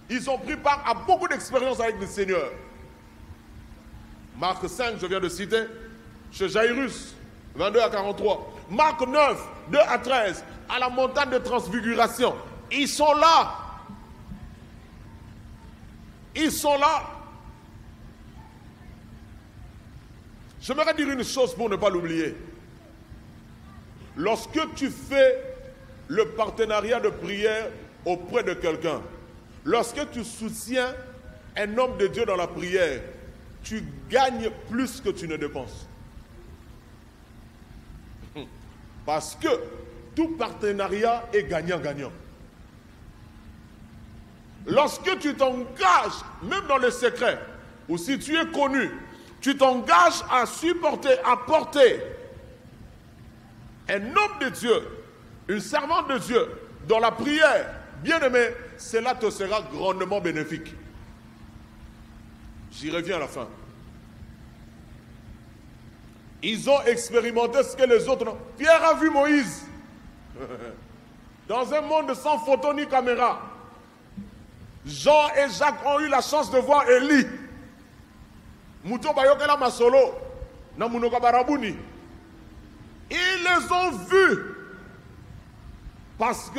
ils ont pris part à beaucoup d'expériences avec le Seigneur. Marc 5, je viens de citer, chez Jairus, 22 à 43. Marc 9, 2 à 13, à la montagne de transfiguration. Ils sont là. Ils sont là. J'aimerais dire une chose pour ne pas l'oublier. Lorsque tu fais le partenariat de prière auprès de quelqu'un, lorsque tu soutiens un homme de Dieu dans la prière, tu gagnes plus que tu ne dépenses. Parce que tout partenariat est gagnant-gagnant. Lorsque tu t'engages, même dans le secret, ou si tu es connu, tu t'engages à supporter, à porter un homme de Dieu, une servante de Dieu, dans la prière, bien-aimé, cela te sera grandement bénéfique. J'y reviens à la fin. Ils ont expérimenté ce que les autres n'ont. Pierre a vu Moïse. Dans un monde sans photo ni caméra. Jean et Jacques ont eu la chance de voir Élie. Mouto Bayokela Masolo. Namunoka Barabuni. Ils les ont vus. Parce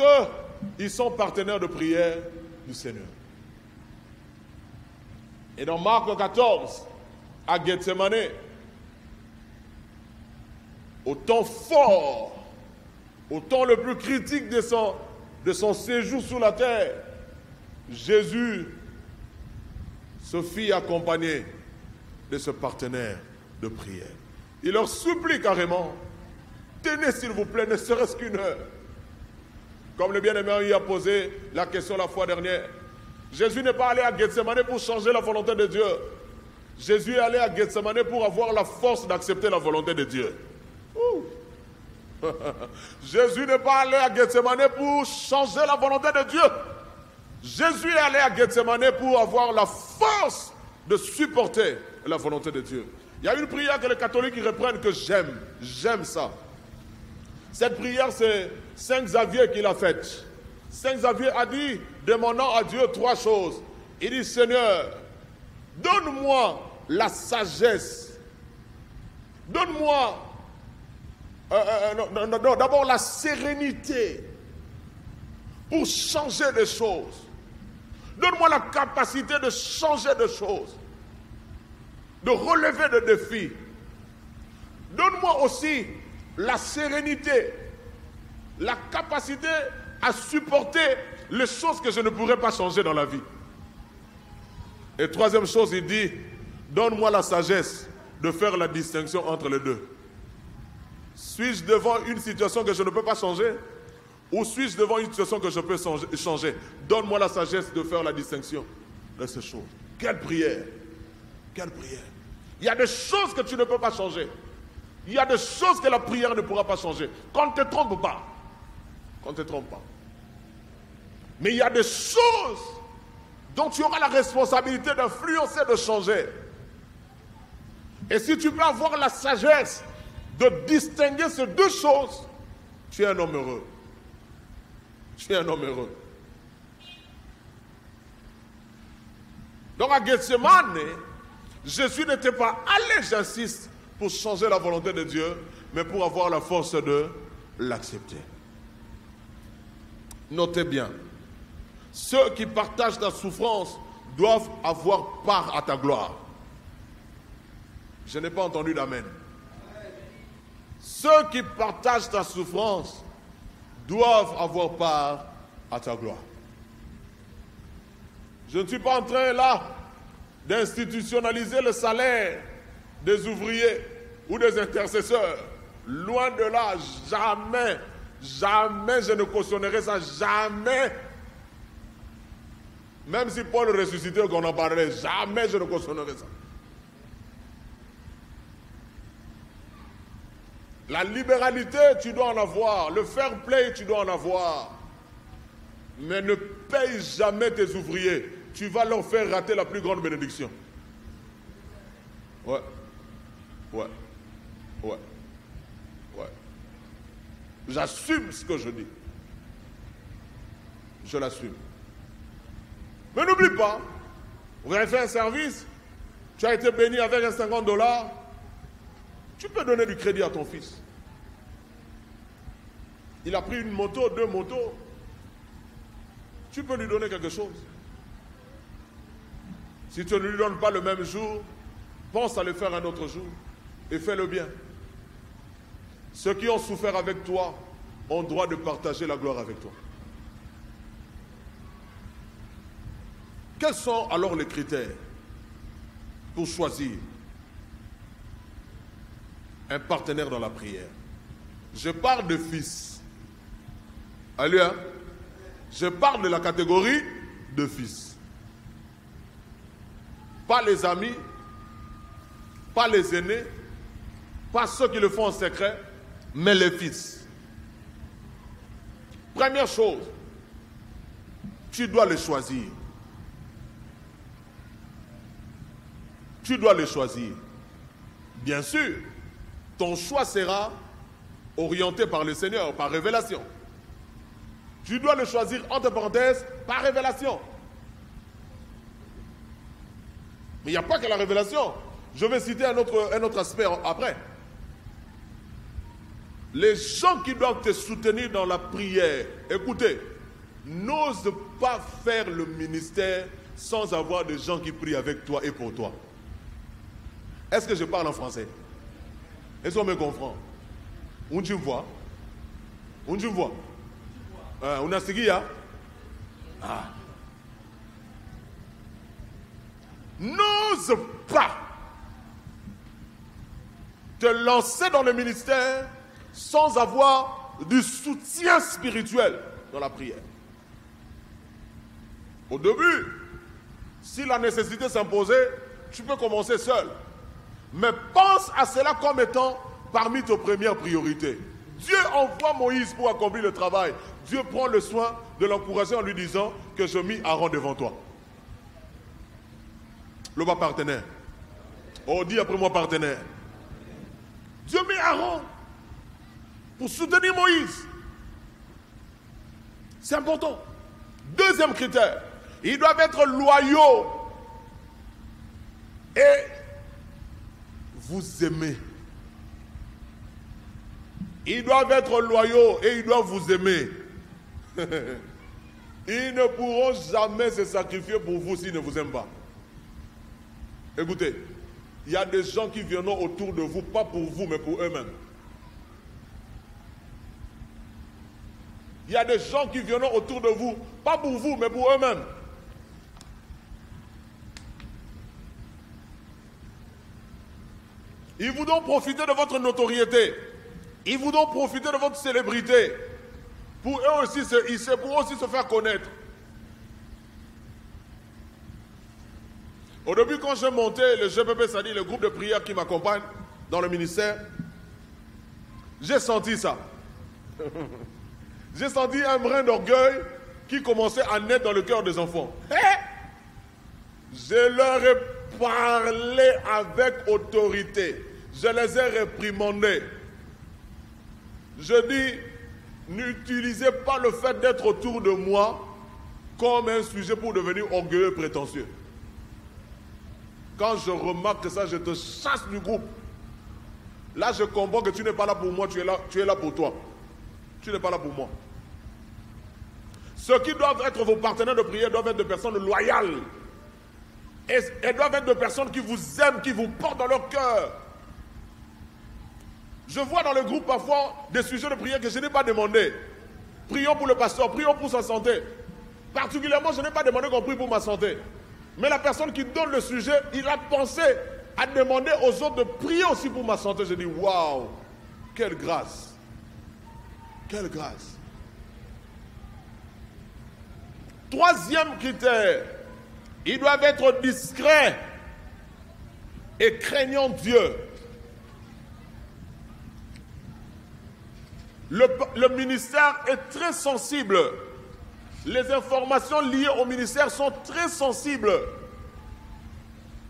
qu'ils sont partenaires de prière du Seigneur. Et dans Marc 14, à Gethsemane, au temps fort, au temps le plus critique de son séjour sur la terre, Jésus se fit accompagner de ce partenaire de prière. Il leur supplie carrément, tenez s'il vous plaît, ne serait-ce qu'une heure. Comme le bien-aimé y a posé la question la fois dernière. Jésus n'est pas allé à Gethsemane pour changer la volonté de Dieu. Jésus est allé à Gethsemane pour avoir la force d'accepter la volonté de Dieu. Jésus n'est pas allé à Gethsemane pour changer la volonté de Dieu. Jésus est allé à Gethsemane pour avoir la force de supporter la volonté de Dieu. Il y a une prière que les catholiques reprennent que j'aime. J'aime ça. Cette prière, c'est Saint Xavier qui l'a faite. Saint Xavier a dit, demandant à Dieu 3 choses. Il dit, Seigneur, donne-moi la sagesse. Donne-moi d'abord la sérénité pour changer des choses. Donne-moi la capacité de changer des choses, de relever des défis. Donne-moi aussi la sérénité, la capacité à supporter les choses que je ne pourrais pas changer dans la vie. Et 3e chose, il dit, donne-moi la sagesse de faire la distinction entre les deux. Suis-je devant une situation que je ne peux pas changer ou suis-je devant une situation que je peux changer? Donne-moi la sagesse de faire la distinction de ces choses. Quelle prière! Quelle prière! Il y a des choses que tu ne peux pas changer. Il y a des choses que la prière ne pourra pas changer. Qu'on ne te trompe pas. Qu'on ne te trompe pas. Mais il y a des choses dont tu auras la responsabilité d'influencer, de changer. Et si tu peux avoir la sagesse de distinguer ces 2 choses, tu es un homme heureux. Tu es un homme heureux. Donc à Gethsemane, Jésus n'était pas allé, j'insiste, pour changer la volonté de Dieu, mais pour avoir la force de l'accepter. Notez bien, ceux qui partagent ta souffrance doivent avoir part à ta gloire. Je n'ai pas entendu d'amen. Ceux qui partagent ta souffrance doivent avoir part à ta gloire. Je ne suis pas en train là d'institutionnaliser le salaire des ouvriers ou des intercesseurs. Loin de là, jamais, jamais je ne cautionnerai ça, jamais. Même si Paul ressuscitait qu'on en parlerait, jamais je ne cautionnerai ça. La libéralité, tu dois en avoir. Le fair play, tu dois en avoir. Mais ne paye jamais tes ouvriers. Tu vas leur faire rater la plus grande bénédiction. Ouais. Ouais. Ouais. Ouais. J'assume ce que je dis. Je l'assume. Mais n'oublie pas, vous avez fait un service, tu as été béni avec un $50, tu peux donner du crédit à ton fils. Il a pris une moto, 2 motos, tu peux lui donner quelque chose. Si tu ne lui donnes pas le même jour, pense à le faire un autre jour et fais-le bien. Ceux qui ont souffert avec toi ont droit de partager la gloire avec toi. Quels sont alors les critères pour choisir un partenaire dans la prière? Je parle de fils. Alléluia. Je parle de la catégorie de fils. Pas les amis, pas les aînés, pas ceux qui le font en secret, mais les fils. Première chose, tu dois les choisir. Tu dois les choisir. Bien sûr, ton choix sera orienté par le Seigneur, par révélation. Tu dois le choisir, entre parenthèses, par révélation. Mais il n'y a pas que la révélation. Je vais citer un autre aspect après. Les gens qui doivent te soutenir dans la prière, écoutez, n'ose pas faire le ministère sans avoir des gens qui prient avec toi et pour toi. Est-ce que je parle en français? Est-ce qu'on me comprend? On tu vois? On tu vois? On a seguido? Ah. N'ose pas te lancer dans le ministère sans avoir du soutien spirituel dans la prière. Au début, si la nécessité s'imposait, tu peux commencer seul. Mais pense à cela comme étant parmi tes premières priorités. Dieu envoie Moïse pour accomplir le travail. Dieu prend le soin de l'encourager en lui disant que je mis Aaron devant toi. Le bas partenaire. Oh, dis après moi partenaire. Dieu met Aaron pour soutenir Moïse. C'est important. Deuxième critère, ils doivent être loyaux et vous aimer. Ils doivent être loyaux et ils doivent vous aimer. Ils ne pourront jamais se sacrifier pour vous s'ils ne vous aiment pas. Écoutez, il y a des gens qui viendront autour de vous, pas pour vous, mais pour eux-mêmes. Il y a des gens qui viendront autour de vous, pas pour vous, mais pour eux-mêmes. Ils voudront profiter de votre notoriété. Ils voudront profiter de votre célébrité. Pour eux aussi, pour aussi se faire connaître. Au début, quand j'ai monté le GPP, c'est-à-dire le groupe de prière qui m'accompagne dans le ministère, j'ai senti ça. J'ai senti un brin d'orgueil qui commençait à naître dans le cœur des enfants. Je leur ai parlé avec autorité. Je les ai réprimandés. Je dis, n'utilisez pas le fait d'être autour de moi comme un sujet pour devenir orgueilleux et prétentieux. Quand je remarque ça, je te chasse du groupe. Là, je comprends que tu n'es pas là pour moi, tu es là pour toi. Tu n'es pas là pour moi. Ceux qui doivent être vos partenaires de prière doivent être des personnes loyales. Et doivent être des personnes qui vous aiment, qui vous portent dans leur cœur. Je vois dans le groupe parfois des sujets de prière que je n'ai pas demandé. Prions pour le pasteur, prions pour sa santé. Particulièrement, je n'ai pas demandé qu'on prie pour ma santé. Mais la personne qui donne le sujet, il a pensé à demander aux autres de prier aussi pour ma santé. Je dis, waouh, quelle grâce. Quelle grâce. Troisième critère, ils doivent être discrets et craignant Dieu. Le ministère est très sensible. Les informations liées au ministère sont très sensibles.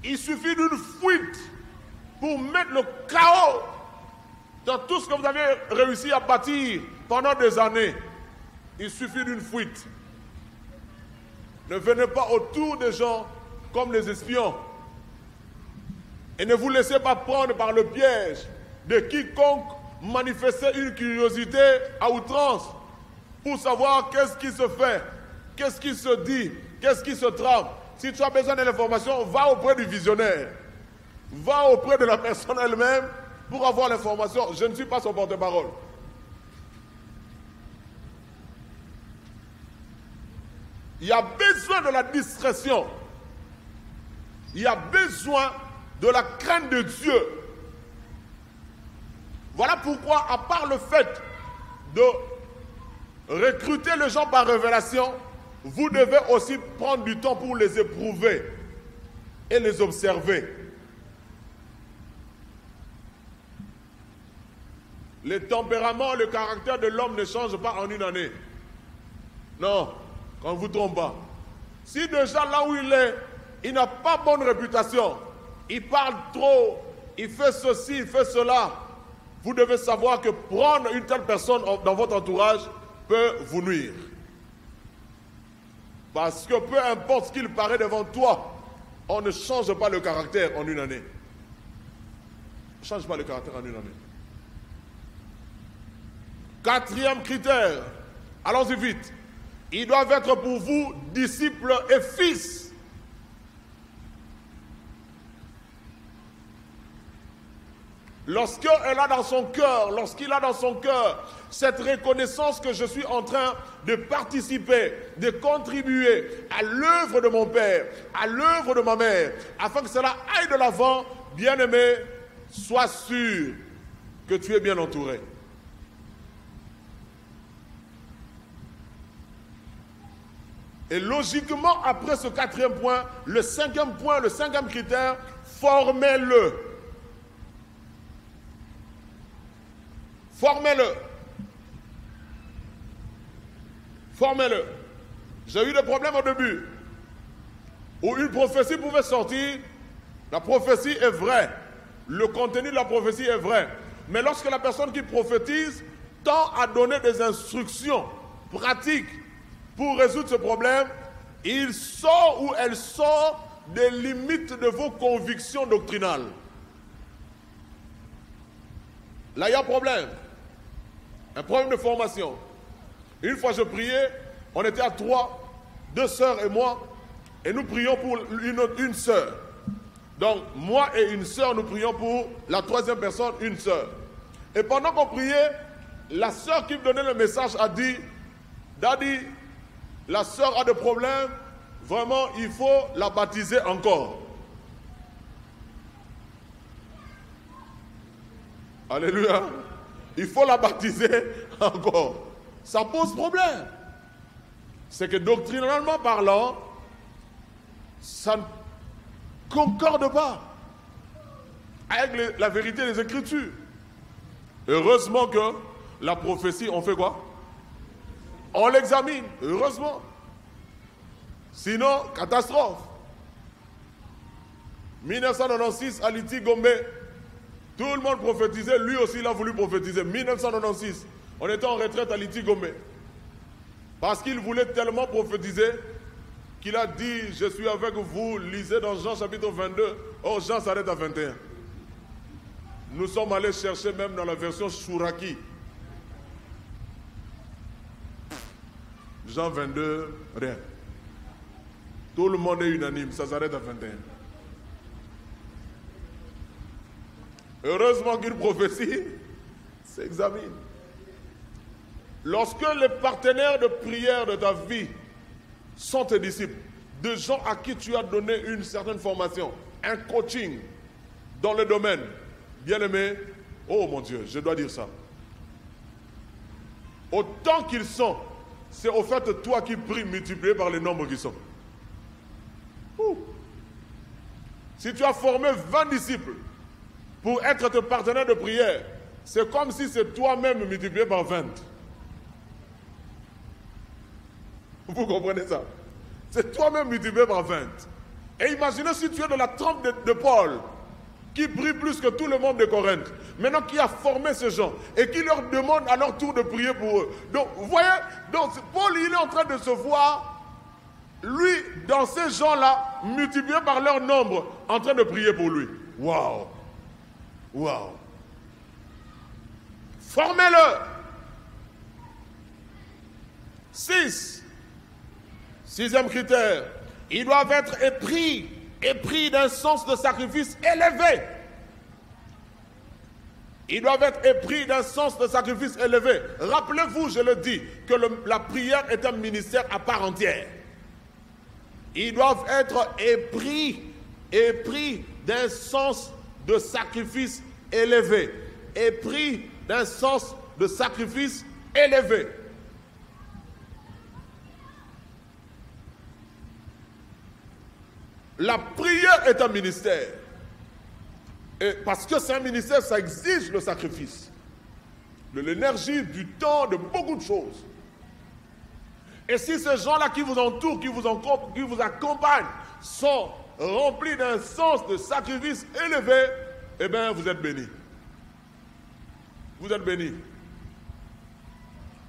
Il suffit d'une fuite pour mettre le chaos dans tout ce que vous avez réussi à bâtir pendant des années. Il suffit d'une fuite. Ne venez pas autour des gens comme les espions. Et ne vous laissez pas prendre par le piège de quiconque manifestait une curiosité à outrance pour savoir qu'est-ce qui se fait, qu'est-ce qui se dit, qu'est-ce qui se trame. Si tu as besoin de l'information, va auprès du visionnaire. Va auprès de la personne elle-même pour avoir l'information. Je ne suis pas son porte-parole. Il y a besoin de la discrétion. Il y a besoin de la crainte de Dieu. Voilà pourquoi, à part le fait de recruter les gens par révélation, vous devez aussi prendre du temps pour les éprouver et les observer. Le tempérament, le caractère de l'homme ne change pas en une année. Non, on ne vous trompe pas. Si déjà là où il est, il n'a pas bonne réputation, il parle trop, il fait ceci, il fait cela, vous devez savoir que prendre une telle personne dans votre entourage peut vous nuire. Parce que peu importe ce qu'il paraît devant toi, on ne change pas le caractère en une année. On ne change pas le caractère en une année. Quatrième critère, allons-y vite. Ils doivent être pour vous disciples et fils. Lorsqu'il a dans son cœur cette reconnaissance que je suis en train de participer, de contribuer à l'œuvre de mon père, à l'œuvre de ma mère, afin que cela aille de l'avant, bien-aimé, sois sûr que tu es bien entouré. Et logiquement, après ce quatrième point, le cinquième critère, formez-le. Formez-le. Formez-le. J'ai eu des problèmes au début, où une prophétie pouvait sortir. La prophétie est vraie. Le contenu de la prophétie est vrai. Mais lorsque la personne qui prophétise tend à donner des instructions pratiques pour résoudre ce problème, il sort ou elle sort des limites de vos convictions doctrinales. Là, il y a un problème de formation. Une fois, je priais, on était à 3, 2 sœurs et moi, et nous prions pour une sœur. Donc, moi et une sœur, nous prions pour la 3e personne, une sœur. Et pendant qu'on priait, la sœur qui me donnait le message a dit, Daddy, la sœur a des problèmes, vraiment, il faut la baptiser encore. Alléluia. Il faut la baptiser encore. Ça pose problème. C'est que doctrinalement parlant, ça ne concorde pas avec la vérité des Écritures. Heureusement que la prophétie, on fait quoi? On l'examine, heureusement. Sinon, catastrophe. 1996, à Liti Gombe, tout le monde prophétisait, lui aussi il a voulu prophétiser. 1996, on était en retraite à Liti Gombe. Parce qu'il voulait tellement prophétiser qu'il a dit, je suis avec vous, lisez dans Jean chapitre 22. Or, Jean s'arrête à 21. Nous sommes allés chercher même dans la version Chouraki. Jean 22, rien. Tout le monde est unanime, ça s'arrête à 21. Heureusement qu'une prophétie s'examine. Lorsque les partenaires de prière de ta vie sont tes disciples, de gens à qui tu as donné une certaine formation, un coaching dans le domaine, bien-aimé, oh mon Dieu, je dois dire ça. Autant qu'ils sont, c'est au fait toi qui pries multiplié par les nombres qui sont. Si tu as formé 20 disciples pour être tes partenaires de prière, c'est comme si c'est toi-même multiplié par 20. Vous comprenez ça? C'est toi-même multiplié par 20. Et imaginez si tu es de la trempe de Paul, qui prie plus que tout le monde de Corinthe, maintenant qui a formé ces gens, et qui leur demande à leur tour de prier pour eux. Donc, vous voyez, donc, Paul, il est en train de se voir, lui, dans ces gens-là, multipliés par leur nombre, en train de prier pour lui. Waouh! Waouh! Formez-le! 6e critère, ils doivent être épris d'un sens de sacrifice élevé. Ils doivent être épris d'un sens de sacrifice élevé. Rappelez-vous, je le dis, que la prière est un ministère à part entière. Ils doivent être épris d'un sens de sacrifice élevé. Épris d'un sens de sacrifice élevé. La prière est un ministère. Et parce que c'est un ministère, ça exige le sacrifice. De l'énergie, du temps, de beaucoup de choses. Et si ces gens-là qui vous entourent, qui vous accompagnent, sont remplis d'un sens de sacrifice élevé, eh bien, vous êtes bénis. Vous êtes bénis.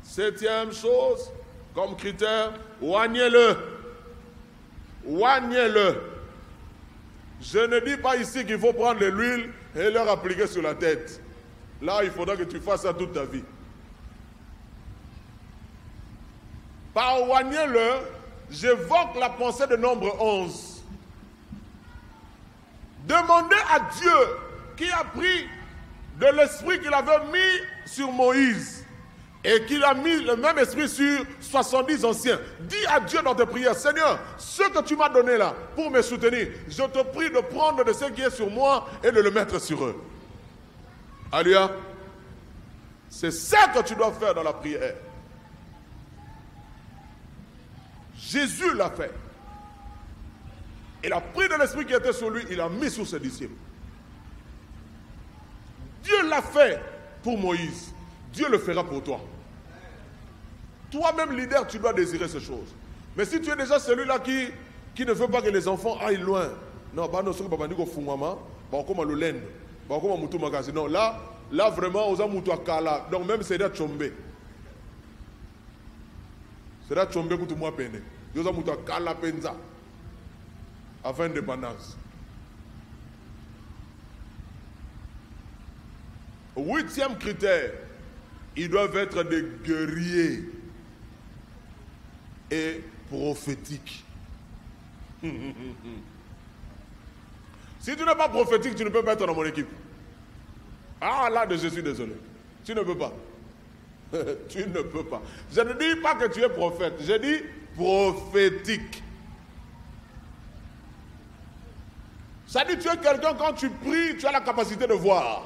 7e chose, comme critère, oignez-le. Oignez-le. Je ne dis pas ici qu'il faut prendre de l'huile et leur appliquer sur la tête. Là, il faudra que tu fasses ça toute ta vie. Par oignez-le, j'évoque la pensée de Nombre 11. Demandez à Dieu qui a pris de l'esprit qu'il avait mis sur Moïse et qu'il a mis le même esprit sur 70 anciens. Dis à Dieu dans tes prières, Seigneur, ce que tu m'as donné là pour me soutenir, je te prie de prendre de ce qui est sur moi et de le mettre sur eux. Alléluia. C'est ça que tu dois faire dans la prière. Jésus l'a fait. Il a pris de l'esprit qui était sur lui, il l'a mis sur ses disciples. Dieu l'a fait pour Moïse. Dieu le fera pour toi. Toi-même, leader, tu dois désirer ces choses. Mais si tu es déjà celui-là qui ne veut pas que les enfants aillent loin, non, non, là vraiment, on a moutou kala. Donc même c'est là chombe. C'est là chombe que tout moi peine. Ils ont moutou kala penza. Afin d'indépendance. 8e critère, ils doivent être des guerriers et prophétiques. Si tu n'es pas prophétique, tu ne peux pas être dans mon équipe. Ah là, je suis désolé. Tu ne peux pas. Tu ne peux pas. Je ne dis pas que tu es prophète, je dis prophétique. Ça dit, tu es quelqu'un, quand tu pries, tu as la capacité de voir.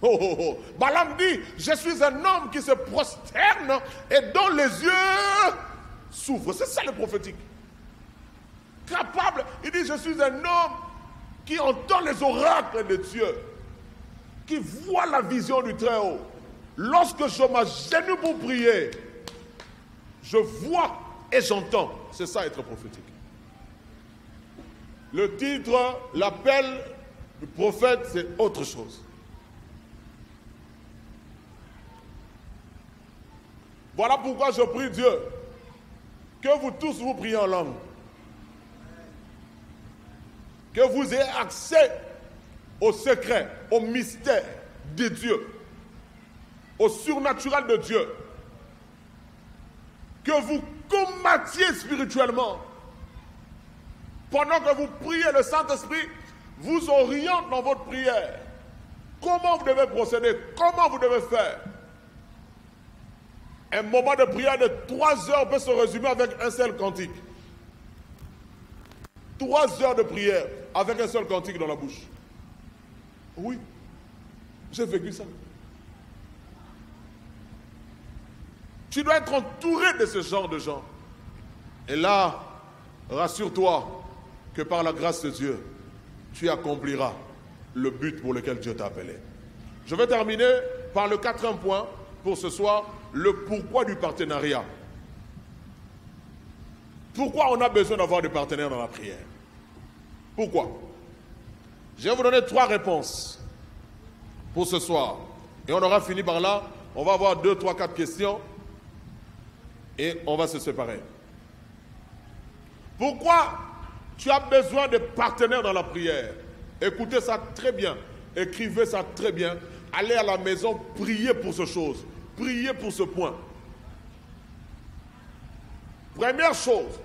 Oh, oh, oh. Balaam dit, je suis un homme qui se prosterne et dont les yeux s'ouvrent. C'est ça le prophétique. Capable, il dit, je suis un homme qui entend les oracles de Dieu, qui voit la vision du Très-Haut. Lorsque je m'agenouille pour prier, je vois et j'entends. C'est ça être prophétique. Le titre, l'appel du prophète, c'est autre chose. Voilà pourquoi je prie Dieu que vous tous vous priez en langue. Que vous ayez accès au secret, au mystère de Dieu, au surnaturel de Dieu. Que vous combattiez spirituellement. Pendant que vous priez, le Saint-Esprit vous oriente dans votre prière. Comment vous devez procéder, comment vous devez faire. Un moment de prière de 3 heures peut se résumer avec un seul cantique. 3 heures de prière avec un seul cantique dans la bouche. Oui, j'ai vécu ça. Tu dois être entouré de ce genre de gens. Et là, rassure-toi que par la grâce de Dieu, tu accompliras le but pour lequel Dieu t'a appelé. Je vais terminer par le 4e point pour ce soir, le pourquoi du partenariat. Pourquoi on a besoin d'avoir des partenaires dans la prière? Pourquoi? Je vais vous donner 3 réponses pour ce soir. Et on aura fini par là. On va avoir 2, 3, 4 questions. Et on va se séparer. Pourquoi tu as besoin de partenaires dans la prière? Écoutez ça très bien. Écrivez ça très bien. Allez à la maison, priez pour ces choses. Priez pour ce point. Première chose,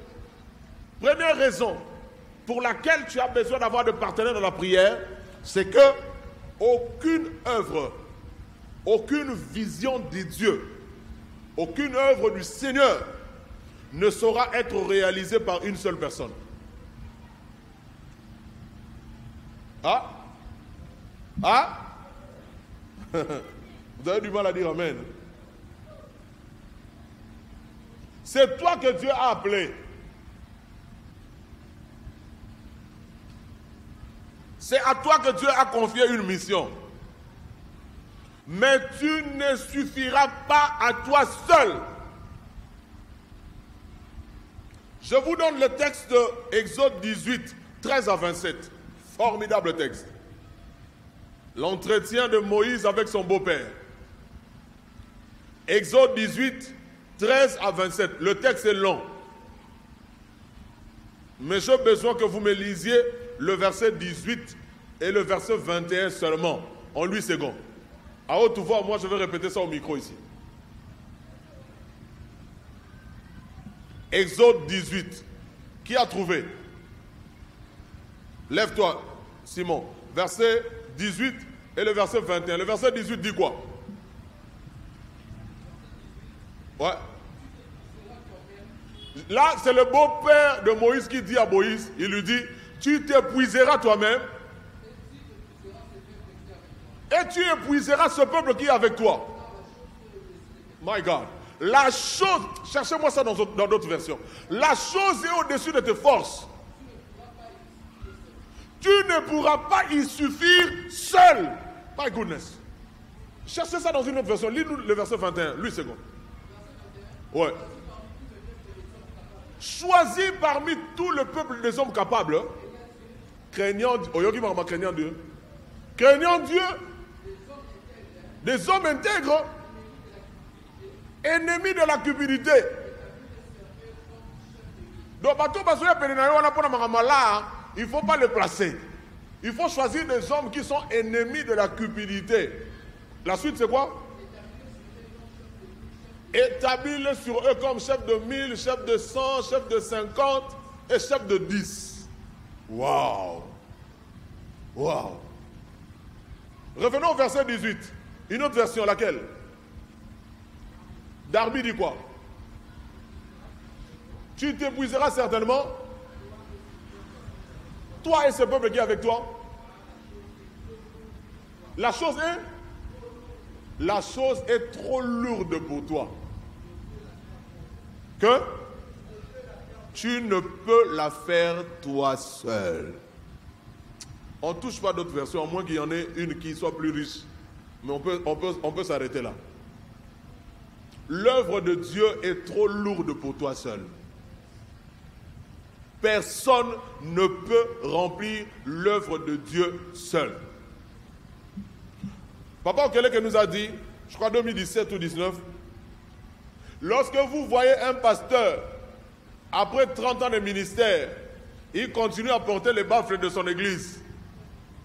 première raison pour laquelle tu as besoin d'avoir de partenaires dans la prière, c'est que aucune œuvre, aucune vision de Dieu, aucune œuvre du Seigneur ne saura être réalisée par une seule personne. Ah? Ah? Vous avez du mal à dire amen. C'est toi que Dieu a appelé. C'est à toi que Dieu a confié une mission. Mais tu ne suffiras pas à toi seul. Je vous donne le texte de Exode 18, 13 à 27. Formidable texte. L'entretien de Moïse avec son beau-père. Exode 18, 13 à 27. Le texte est long. Mais j'ai besoin que vous me lisiez le verset 18 et le verset 21 seulement, en 8 secondes. À haute voix, moi je vais répéter ça au micro ici. Exode 18. Qui a trouvé? Lève-toi, Simon. Verset 18 et le verset 21. Le verset 18 dit quoi? Ouais. Là, c'est le beau-père de Moïse qui dit à Moïse, il lui dit, tu t'épuiseras toi-même et tu épuiseras ce peuple qui est avec toi. My God. La chose, cherchez-moi ça dans d'autres versions. La chose est au-dessus de tes forces. Tu ne pourras pas y suffire seul. My goodness. Cherchez ça dans une autre version. Lis-nous le verset 21. Lui, c'est bon. Ouais. Choisi parmi tout le peuple des hommes capables, craignant Dieu. Craignant Dieu, des hommes intègres, ennemis de la cupidité. Donc, il ne faut pas les placer. Il faut choisir des hommes qui sont ennemis de la cupidité. La suite, c'est quoi? Établis-les sur eux comme chef de 1000, chef de 100, chef de 50 et chef de 10. Waouh! Waouh! Revenons au verset 18. Une autre version, laquelle? Darby dit quoi? Tu t'épuiseras certainement, toi et ce peuple qui est avec toi. La chose est trop lourde pour toi. Que tu ne peux la faire toi seul. On ne touche pas d'autres versions, à moins qu'il y en ait une qui soit plus riche. Mais on peut s'arrêter là. L'œuvre de Dieu est trop lourde pour toi seul. Personne ne peut remplir l'œuvre de Dieu seul. Papa Okeleke nous a dit, je crois 2017 ou 2019, lorsque vous voyez un pasteur, après 30 ans de ministère, il continue à porter les baffles de son église,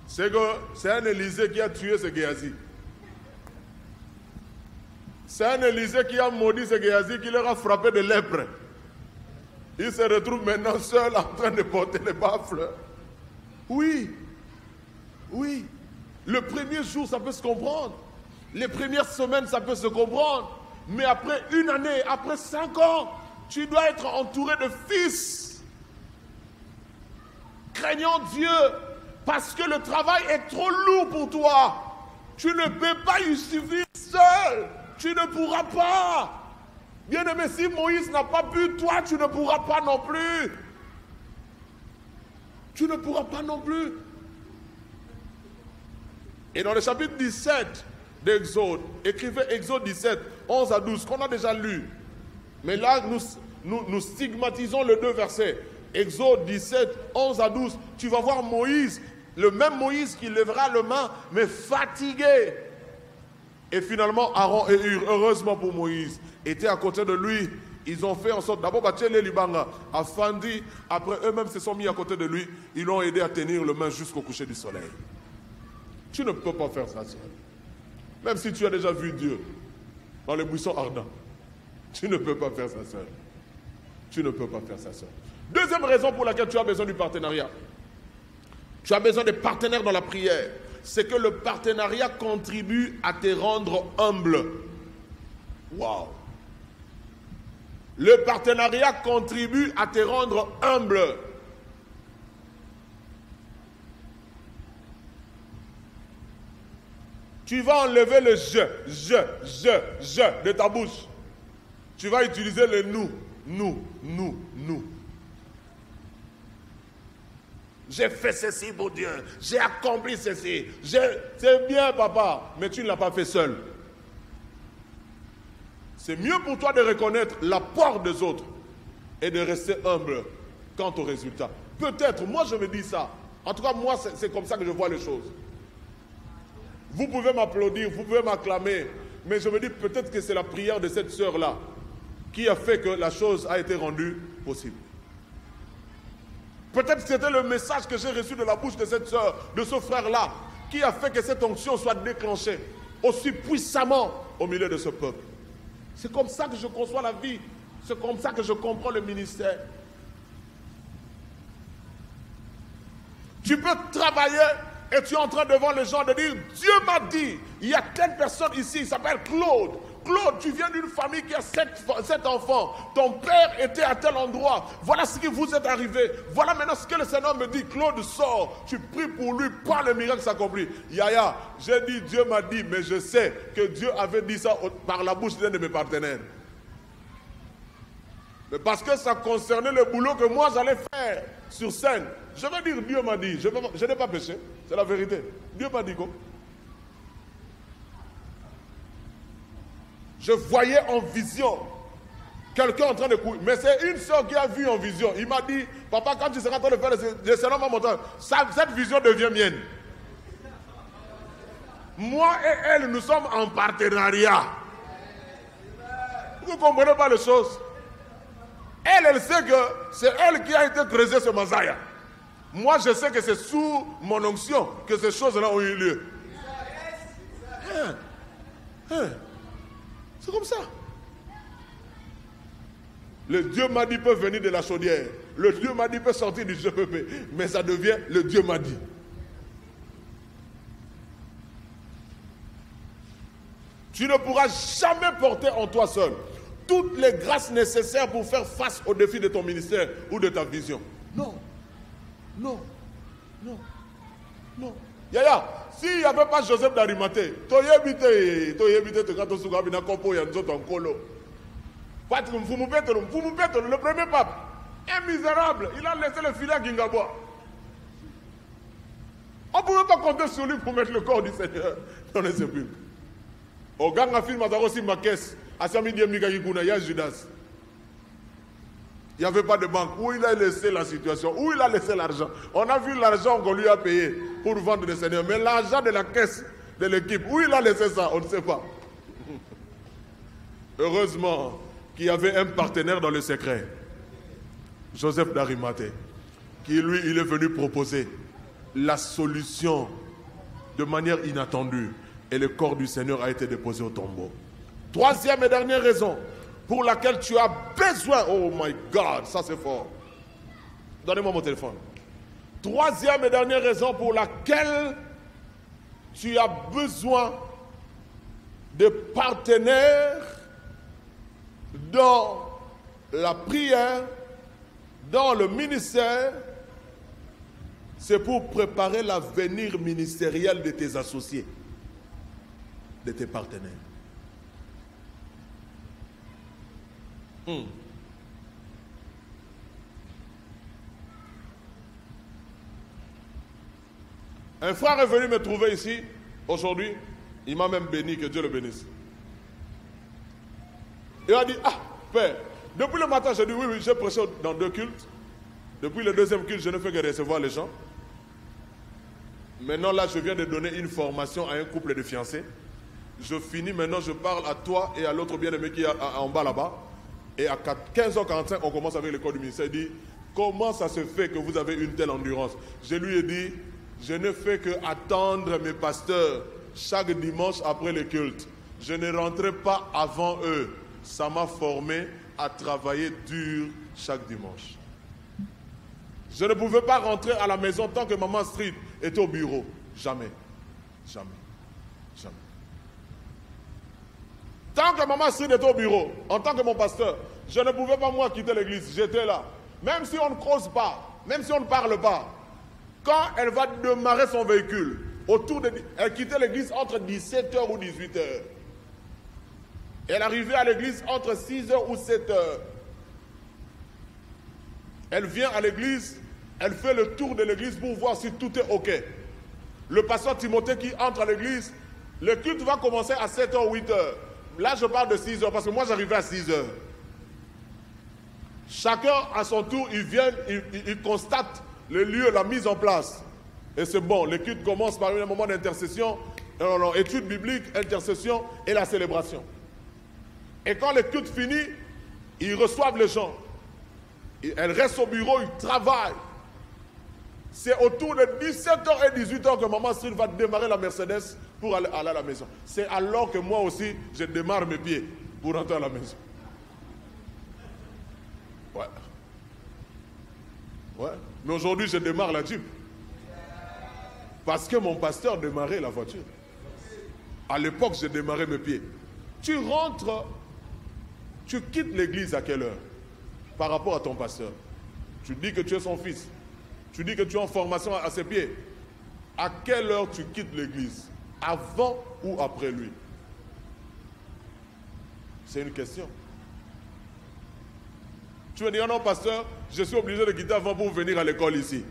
c'est un Élysée qui a tué ce Géasi. C'est un Élysée qui a maudit ce Géasi, qui leur a frappé de lèpre. Il se retrouve maintenant seul en train de porter les baffles. Oui, oui. Le premier jour, ça peut se comprendre. Les premières semaines, ça peut se comprendre. Mais après une année, après 5 ans, tu dois être entouré de fils. Craignant Dieu, parce que le travail est trop lourd pour toi. Tu ne peux pas y suffire seul. Tu ne pourras pas. Bien-aimé, si Moïse n'a pas pu, toi, tu ne pourras pas non plus. Tu ne pourras pas non plus. Et dans le chapitre 17 d'Exode, écrivez Exode 17, 11 à 12, qu'on a déjà lu. Mais là, nous stigmatisons les 2 versets. Exode 17, 11 à 12, tu vas voir Moïse, le même Moïse qui lèvera le main, mais fatigué. Et finalement, Aaron et Hur, heureusement pour Moïse, étaient à côté de lui. Ils ont fait en sorte, d'abord, Bachele Libanga a fandi, après eux-mêmes se sont mis à côté de lui, ils l'ont aidé à tenir le main jusqu'au coucher du soleil. Tu ne peux pas faire ça seul. Même si tu as déjà vu Dieu dans les buissons ardents, tu ne peux pas faire ça seul. Tu ne peux pas faire ça seul. Deuxième raison pour laquelle tu as besoin du partenariat. Tu as besoin de partenaires dans la prière. C'est que le partenariat contribue à te rendre humble. Waouh! Le partenariat contribue à te rendre humble. Tu vas enlever le je de ta bouche. Tu vas utiliser le nous. J'ai fait ceci pour Dieu. J'ai accompli ceci. C'est bien, papa, mais tu ne l'as pas fait seul. C'est mieux pour toi de reconnaître l'apport des autres et de rester humble quant au résultat. Peut-être, moi je me dis ça. En tout cas, moi, c'est comme ça que je vois les choses. Vous pouvez m'applaudir, vous pouvez m'acclamer, mais je me dis peut-être que c'est la prière de cette sœur-là qui a fait que la chose a été rendue possible. Peut-être que c'était le message que j'ai reçu de la bouche de cette sœur, de ce frère-là, qui a fait que cette onction soit déclenchée aussi puissamment au milieu de ce peuple. C'est comme ça que je conçois la vie. C'est comme ça que je comprends le ministère. Tu peux travailler et tu es en train devant les gens de dire « Dieu m'a dit, il y a telle personne ici, il s'appelle Claude. Claude, tu viens d'une famille qui a 7 enfants. Ton père était à tel endroit. Voilà ce qui vous est arrivé. Voilà maintenant ce que le Seigneur me dit. Claude sort. Tu pries pour lui, pas le miracle s'accomplit. Yaya, j'ai dit Dieu m'a dit, mais je sais que Dieu avait dit ça par la bouche d'un de mes partenaires. Mais parce que ça concernait le boulot que moi j'allais faire sur scène. Je vais dire Dieu m'a dit. Je n'ai pas péché. C'est la vérité. Dieu m'a dit quoi? Je voyais en vision Quelqu'un en train de courir. Mais c'est une soeur qui a vu en vision. Il m'a dit, papa, quand tu seras en train de faire le serment va montrer, cette vision devient mienne. Moi et elle, nous sommes en partenariat. Vous ne comprenez pas les choses. Elle sait que c'est elle qui a été creusée ce Mazaïa. Moi, je sais que c'est sous mon onction que ces choses-là ont eu lieu. C'est comme ça. Le Dieu m'a dit peut venir de la chaudière. Le Dieu m'a dit peut sortir du GPP. Mais ça devient le Dieu m'a dit. Tu ne pourras jamais porter en toi seul toutes les grâces nécessaires pour faire face aux défis de ton ministère ou de ta vision. Non. Non. Non. Non. Yaya, s'il n'y avait pas Joseph d'Arimathée, le premier pape, un misérable, il a laissé le filet à Gingabois. On ne pouvait pas compter sur lui pour mettre le corps du Seigneur dans les sépulcres. Au gang a filmé aussi ma caisse, à Samidi Migagikuna, il y a Judas. Il n'y avait pas de banque. Où il a laissé la situation? Où il a laissé l'argent? On a vu l'argent qu'on lui a payé pour vendre le Seigneur. Mais l'argent de la caisse de l'équipe, où il a laissé ça? On ne sait pas. Heureusement qu'il y avait un partenaire dans le secret. Joseph d'Arimathée. Qui lui, il est venu proposer la solution de manière inattendue. Et le corps du Seigneur a été déposé au tombeau. Troisième et dernière raison pour laquelle tu as besoin, oh my God, ça c'est fort. Donnez-moi mon téléphone. Troisième et dernière raison pour laquelle tu as besoin de partenaires dans la prière, dans le ministère, c'est pour préparer l'avenir ministériel de tes associés, de tes partenaires. Un frère est venu me trouver ici aujourd'hui. Il m'a même béni, que Dieu le bénisse. Il a dit, ah, Père, depuis le matin, j'ai dit, oui, j'ai prêché dans 2 cultes. Depuis le 2e culte, je ne fais que recevoir les gens. Maintenant, là, je viens de donner une formation à un couple de fiancés. Je finis, maintenant, je parle à toi et à l'autre bien-aimé qui est en bas là-bas. Et à 15h45, on commence avec le corps du ministère. Il dit, comment ça se fait que vous avez une telle endurance? Je lui ai dit, je ne fais qu'attendre mes pasteurs chaque dimanche après le culte. Je ne rentrais pas avant eux. Ça m'a formé à travailler dur chaque dimanche. Je ne pouvais pas rentrer à la maison tant que Maman Street était au bureau. Jamais. Jamais. Jamais. Tant que Maman Street était au bureau, en tant que mon pasteur, je ne pouvais pas moi quitter l'église. J'étais là. Même si on ne cause pas, même si on ne parle pas, quand elle va démarrer son véhicule, elle quittait l'église entre 17h ou 18h. Elle arrivait à l'église entre 6h ou 7h. Elle vient à l'église, elle fait le tour de l'église pour voir si tout est OK. Le pasteur Timothée qui entre à l'église, le culte va commencer à 7h ou 8h. Là, je parle de 6h parce que moi, j'arrivais à 6h. Chacun, à son tour, il constate le lieu, la mise en place. Et c'est bon, le culte commence par un moment d'intercession, étude biblique, intercession et la célébration. Et quand le culte finit, ils reçoivent les gens. Elle reste au bureau, ils travaillent. C'est autour de 17h et 18h que Maman Street va démarrer la Mercedes pour aller à la maison. C'est alors que moi aussi, je démarre mes pieds pour rentrer à la maison. Ouais. Ouais. Mais aujourd'hui, je démarre la Jeep. Parce que mon pasteur démarrait la voiture. À l'époque, je démarrais mes pieds. Tu rentres, tu quittes l'église à quelle heure? Par rapport à ton pasteur. Tu dis que tu es son fils. Tu dis que tu es en formation à ses pieds. À quelle heure tu quittes l'église? Avant ou après lui? C'est une question. Tu veux dire, non, pasteur, je suis obligé de quitter avant pour venir à l'école ici.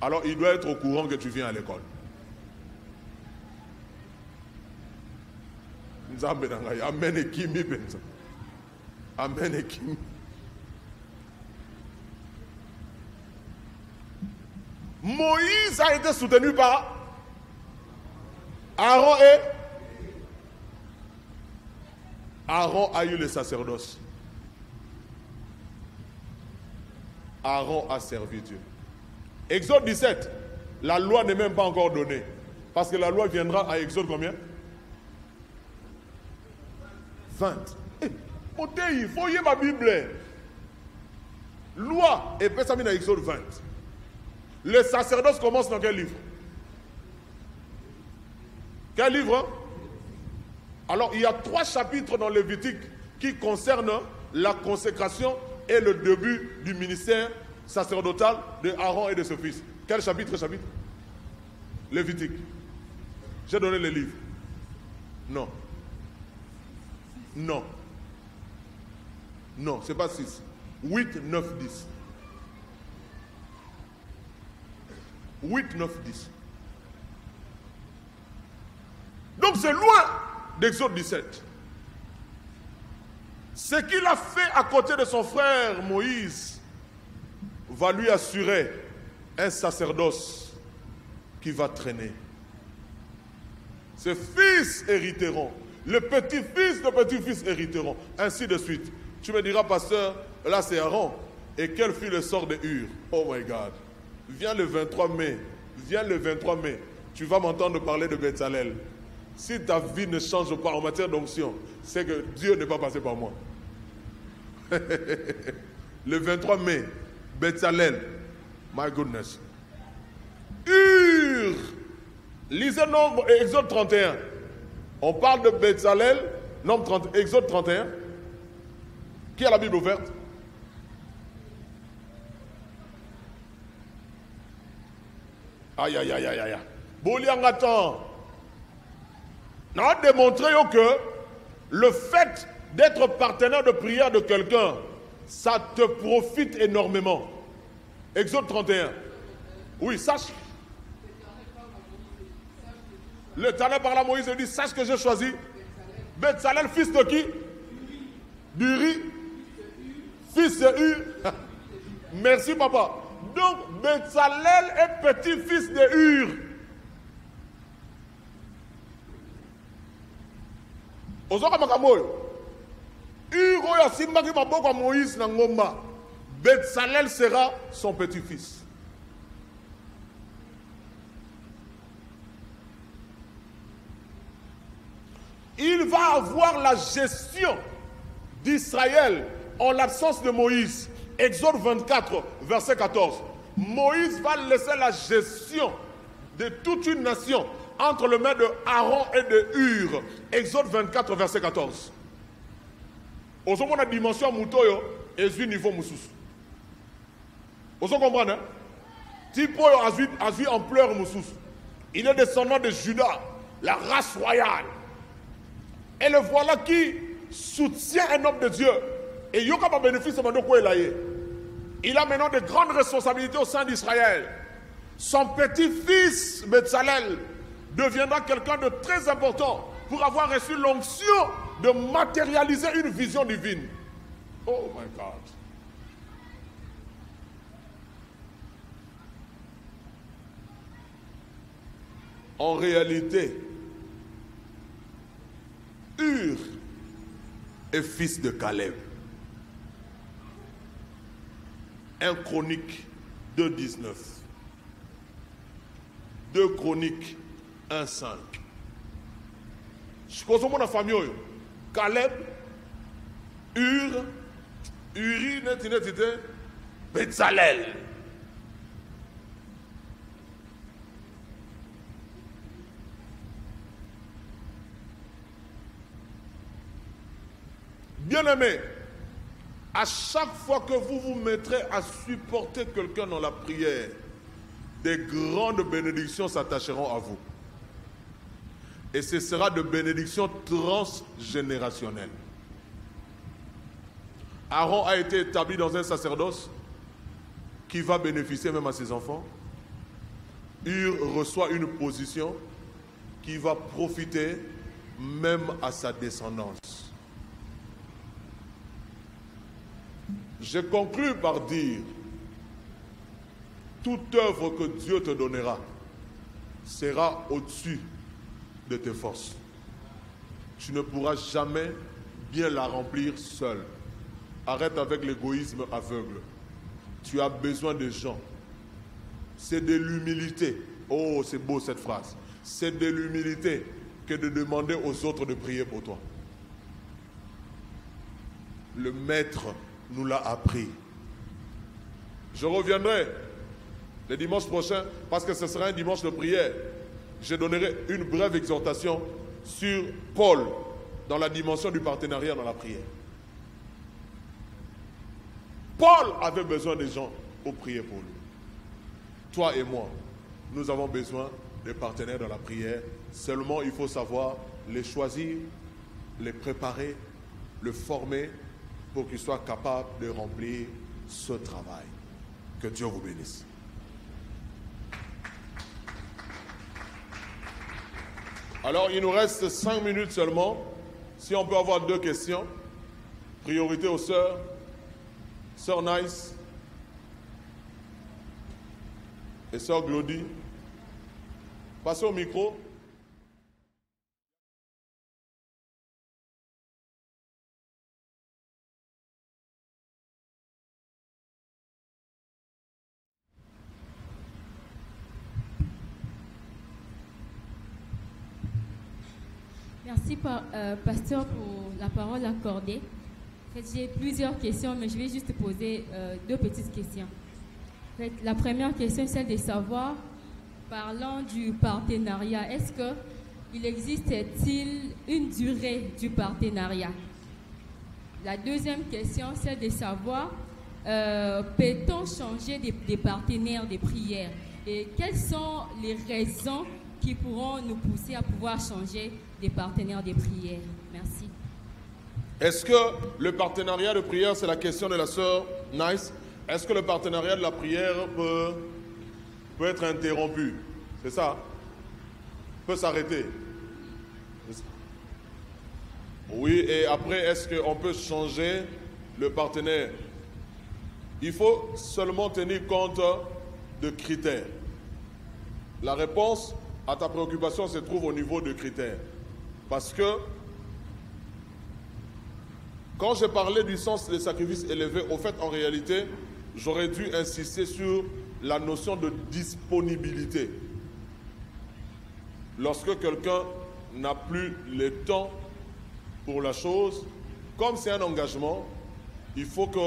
Alors, il doit être au courant que tu viens à l'école. Amen. Amen et King. Moïse a été soutenu par Aaron et Aaron a eu le sacerdoce. Aaron a servi Dieu. Exode 17, la loi n'est même pas encore donnée. Parce que la loi viendra à Exode combien? 20. Il faut lire ma Bible. Loi, et puis ça met dans Exode 20. Le sacerdoce commence dans quel livre? Quel livre? Hein? Alors, il y a 3 chapitres dans Lévitique qui concernent la consécration et le début du ministère sacerdotal de Aaron et de ses fils. Quel chapitre? Lévitique. J'ai donné les livres. Non. Non. Non, c'est pas 6. 8, 9, 10. 8, 9, 10. Donc c'est loin d'Exode 17. Ce qu'il a fait à côté de son frère Moïse va lui assurer un sacerdoce qui va traîner. Ses fils hériteront. Les petits-fils de petits-fils hériteront. Ainsi de suite. Tu me diras, pasteur, là c'est Aaron. Et quel fut le sort de Hur? Oh my God. Viens le 23 mai. Viens le 23 mai. Tu vas m'entendre parler de Bezalel. Si ta vie ne change pas en matière d'onction, c'est que Dieu n'est pas passé par moi. Le 23 mai, Bezalel. My goodness. Hur. Lisez Nombre et Exode 31. On parle de Bezalel, Nombre 30, Exode 31. Qui a la Bible ouverte? Aïe, aïe, aïe, aïe, aïe. Bouliangatan. On a démontré que le fait d'être partenaire de prière de quelqu'un, ça te profite énormément. Exode 31. Oui, sache. L'Éternel parle à Moïse et dit, sache que j'ai choisi Bezalel, fils de qui? d'Uri, fils de Hur. Merci papa. Donc Bezalel est petit-fils de Hur. Ozoka makamol. Hur oya simbaki maboko Moïse na ngomba. Bezalel sera son petit-fils. Il va avoir la gestion d'Israël en l'absence de Moïse. Exode 24, verset 14. Moïse va laisser la gestion de toute une nation entre les mains de Aaron et de Hur. Exode 24, verset 14. Au moment de la dimension Moutoyo, et du niveau Moussous. Vous comprenez? Hein? Tipo a vu en pleurs Moussous. Il est descendant de Judas, la race royale. Et le voilà qui soutient un homme de Dieu. Et il a bénéfice de quoi il a. Il a maintenant de grandes responsabilités au sein d'Israël. Son petit-fils, Bezalel, deviendra quelqu'un de très important pour avoir reçu l'onction de matérialiser une vision divine. Oh my God. En réalité, Hur est fils de Caleb. 1 Chronique 2,19. 2 Chroniques 1,5. Je pense que mon famille, Caleb, Hur, Uri, Bezalel. Bien-aimés, à chaque fois que vous vous mettrez à supporter quelqu'un dans la prière, des grandes bénédictions s'attacheront à vous. Et ce sera de bénédictions transgénérationnelles. Aaron a été établi dans un sacerdoce qui va bénéficier même à ses enfants. Hur reçoit une position qui va profiter même à sa descendance. Je conclus par dire, toute œuvre que Dieu te donnera sera au-dessus de tes forces. Tu ne pourras jamais bien la remplir seul. Arrête avec l'égoïsme aveugle. Tu as besoin de gens. C'est de l'humilité. Oh, c'est beau cette phrase. C'est de l'humilité que de demander aux autres de prier pour toi. Le Maître nous l'a appris. Je reviendrai le dimanche prochain parce que ce sera un dimanche de prière. Je donnerai une brève exhortation sur Paul dans la dimension du partenariat dans la prière. Paul avait besoin des gens pour prier pour lui. Toi et moi, nous avons besoin de partenaires dans la prière. Seulement, il faut savoir les choisir, les préparer, le former pour qu'ils soient capables de remplir ce travail. Que Dieu vous bénisse. Alors, il nous reste 5 minutes seulement. Si on peut avoir 2 questions. Priorité aux sœurs. Sœur Nice et Sœur Glody. Passez au micro. Merci, pasteur, pour la parole accordée. En fait, j'ai plusieurs questions, mais je vais juste poser 2 petites questions. En fait, la première question est celle de savoir, parlant du partenariat, est-ce qu'il existe-t-il une durée du partenariat? La deuxième question, c'est de savoir, peut-on changer des partenaires de prière? Et quelles sont les raisons qui pourront nous pousser à pouvoir changer des partenaires de prière? Merci. Est-ce que le partenariat de prière, c'est la question de la sœur Nice, est-ce que le partenariat de la prière peut être interrompu? C'est ça? Peut s'arrêter? Oui, et après, est-ce qu'on peut changer le partenaire? Il faut seulement tenir compte de critères. La réponse à ta préoccupation se trouve au niveau de critères. Parce que quand j'ai parlé du sens des sacrifices élevés, au fait, en réalité, j'aurais dû insister sur la notion de disponibilité. Lorsque quelqu'un n'a plus le temps pour la chose, comme c'est un engagement, il faut que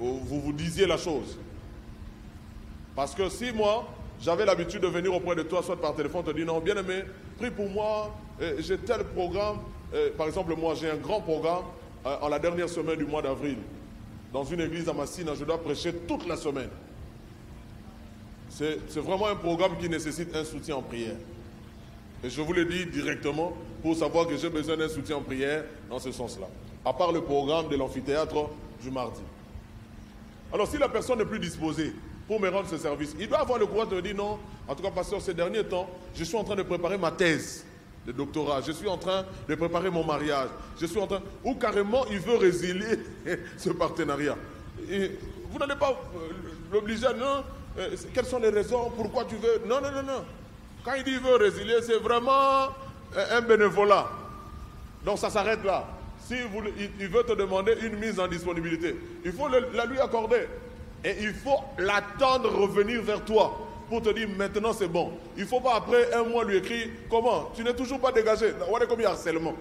vous disiez la chose. Parce que si moi, j'avais l'habitude de venir auprès de toi, soit par téléphone, te dire non, bien aimé, prie pour moi, j'ai tel programme. Par exemple, moi, j'ai un grand programme en la dernière semaine du mois d'avril. Dans une église à Massina, je dois prêcher toute la semaine. C'est vraiment un programme qui nécessite un soutien en prière. Et je vous le dis directement pour savoir que j'ai besoin d'un soutien en prière dans ce sens-là. À part le programme de l'amphithéâtre du mardi. Alors, si la personne n'est plus disposée pour me rendre ce service, il doit avoir le courage de me dire non. En tout cas, pasteur, ces derniers temps, je suis en train de préparer ma thèse de doctorat. Je suis en train de préparer mon mariage. Je suis en train... Ou carrément, il veut résilier ce partenariat. Et vous n'allez pas l'obliger, non. Quelles sont les raisons? Pourquoi tu veux... Non, non, non, non. Quand il dit qu'il veut résilier, c'est vraiment un bénévolat. Donc ça s'arrête là. Si il veut te demander une mise en disponibilité, il faut la lui accorder. Et il faut l'attendre revenir vers toi pour te dire maintenant c'est bon. Il ne faut pas après un mois lui écrire comment? Tu n'es toujours pas dégagé. Voilà combien de harcèlement.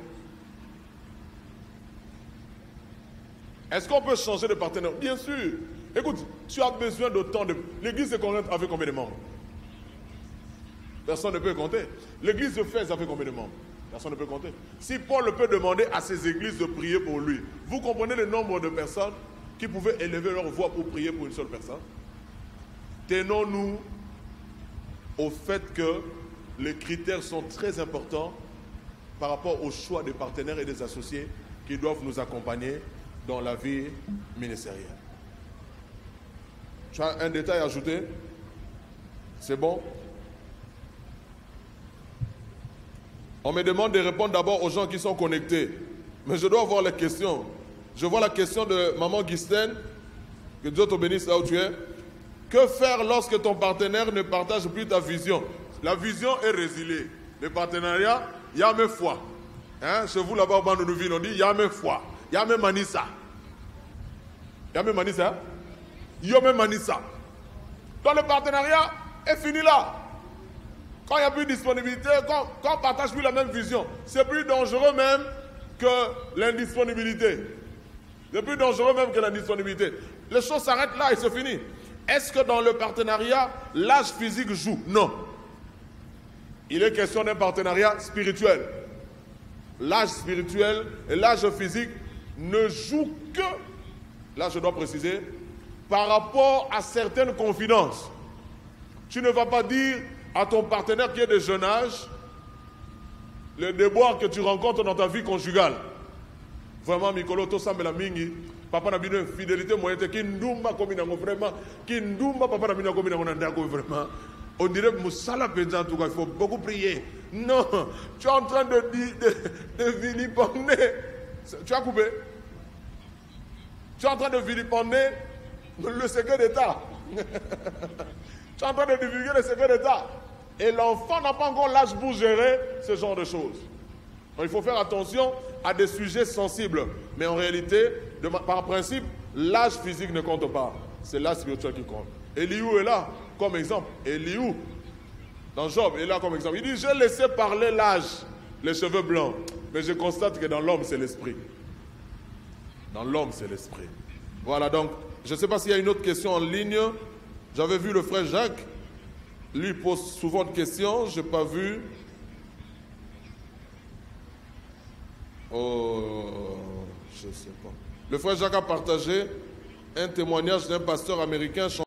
Est-ce qu'on peut changer de partenaire? Bien sûr. Écoute, tu as besoin de temps de... L'église de Corinthe avait combien de membres? Personne ne peut compter. L'église de Fès avait combien de membres? Personne ne peut compter. Si Paul peut demander à ces églises de prier pour lui, vous comprenez le nombre de personnes qui pouvaient élever leur voix pour prier pour une seule personne? Tenons-nous au fait que les critères sont très importants par rapport au choix des partenaires et des associés qui doivent nous accompagner dans la vie ministérielle. Tu as un détail à ajouter? C'est bon? On me demande de répondre d'abord aux gens qui sont connectés. Mais je dois avoir les questions. Je vois la question de maman Guysten, que Dieu te bénisse là où tu es. Que faire lorsque ton partenaire ne partage plus ta vision? La vision est résiliée. Le partenariat, il y a même foi. Hein? Chez vous là-bas au banc de Nouville, on dit il y a même foi. Il y a même Manissa. Il y a même Manissa. Il y a même Manissa. Donc le partenariat est fini là. Quand il n'y a plus de disponibilité, quand on ne partage plus la même vision, c'est plus dangereux même que l'indisponibilité. C'est plus dangereux même que l'indisponibilité. Les choses s'arrêtent là et c'est fini. Est-ce que dans le partenariat, l'âge physique joue? Non. Il est question d'un partenariat spirituel. L'âge spirituel et l'âge physique ne jouent que, là je dois préciser, par rapport à certaines confidences. Tu ne vas pas dire à ton partenaire qui est de jeune âge le déboire que tu rencontres dans ta vie conjugale. Vraiment, Mikolo, to sambe la mingi, papa n'a bien fidélité moyenne, qui n'ouma comme il vraiment, qui n'ouma papa n'a bien comme il vraiment. On dirait que Moussala Pédja, en tout cas, il faut beaucoup prier. Non, tu es en train de vilipender. Tu as coupé? Tu es en train de vilipender le secret d'État. Tu es en train de divulguer le secret d'État. Et l'enfant n'a pas encore l'âge pour gérer ce genre de choses. Donc il faut faire attention à des sujets sensibles. Mais en réalité, par principe, l'âge physique ne compte pas. C'est l'âge spirituel qui compte. Eliou est là comme exemple. Eliou, dans Job, est là comme exemple. Il dit, j'ai laissé parler l'âge, les cheveux blancs. Mais je constate que dans l'homme, c'est l'esprit. Dans l'homme, c'est l'esprit. Voilà, donc, je ne sais pas s'il y a une autre question en ligne. J'avais vu le frère Jacques. Lui pose souvent de questions. Je n'ai pas vu. Oh, je ne sais pas. Le frère Jacques a partagé un témoignage d'un pasteur américain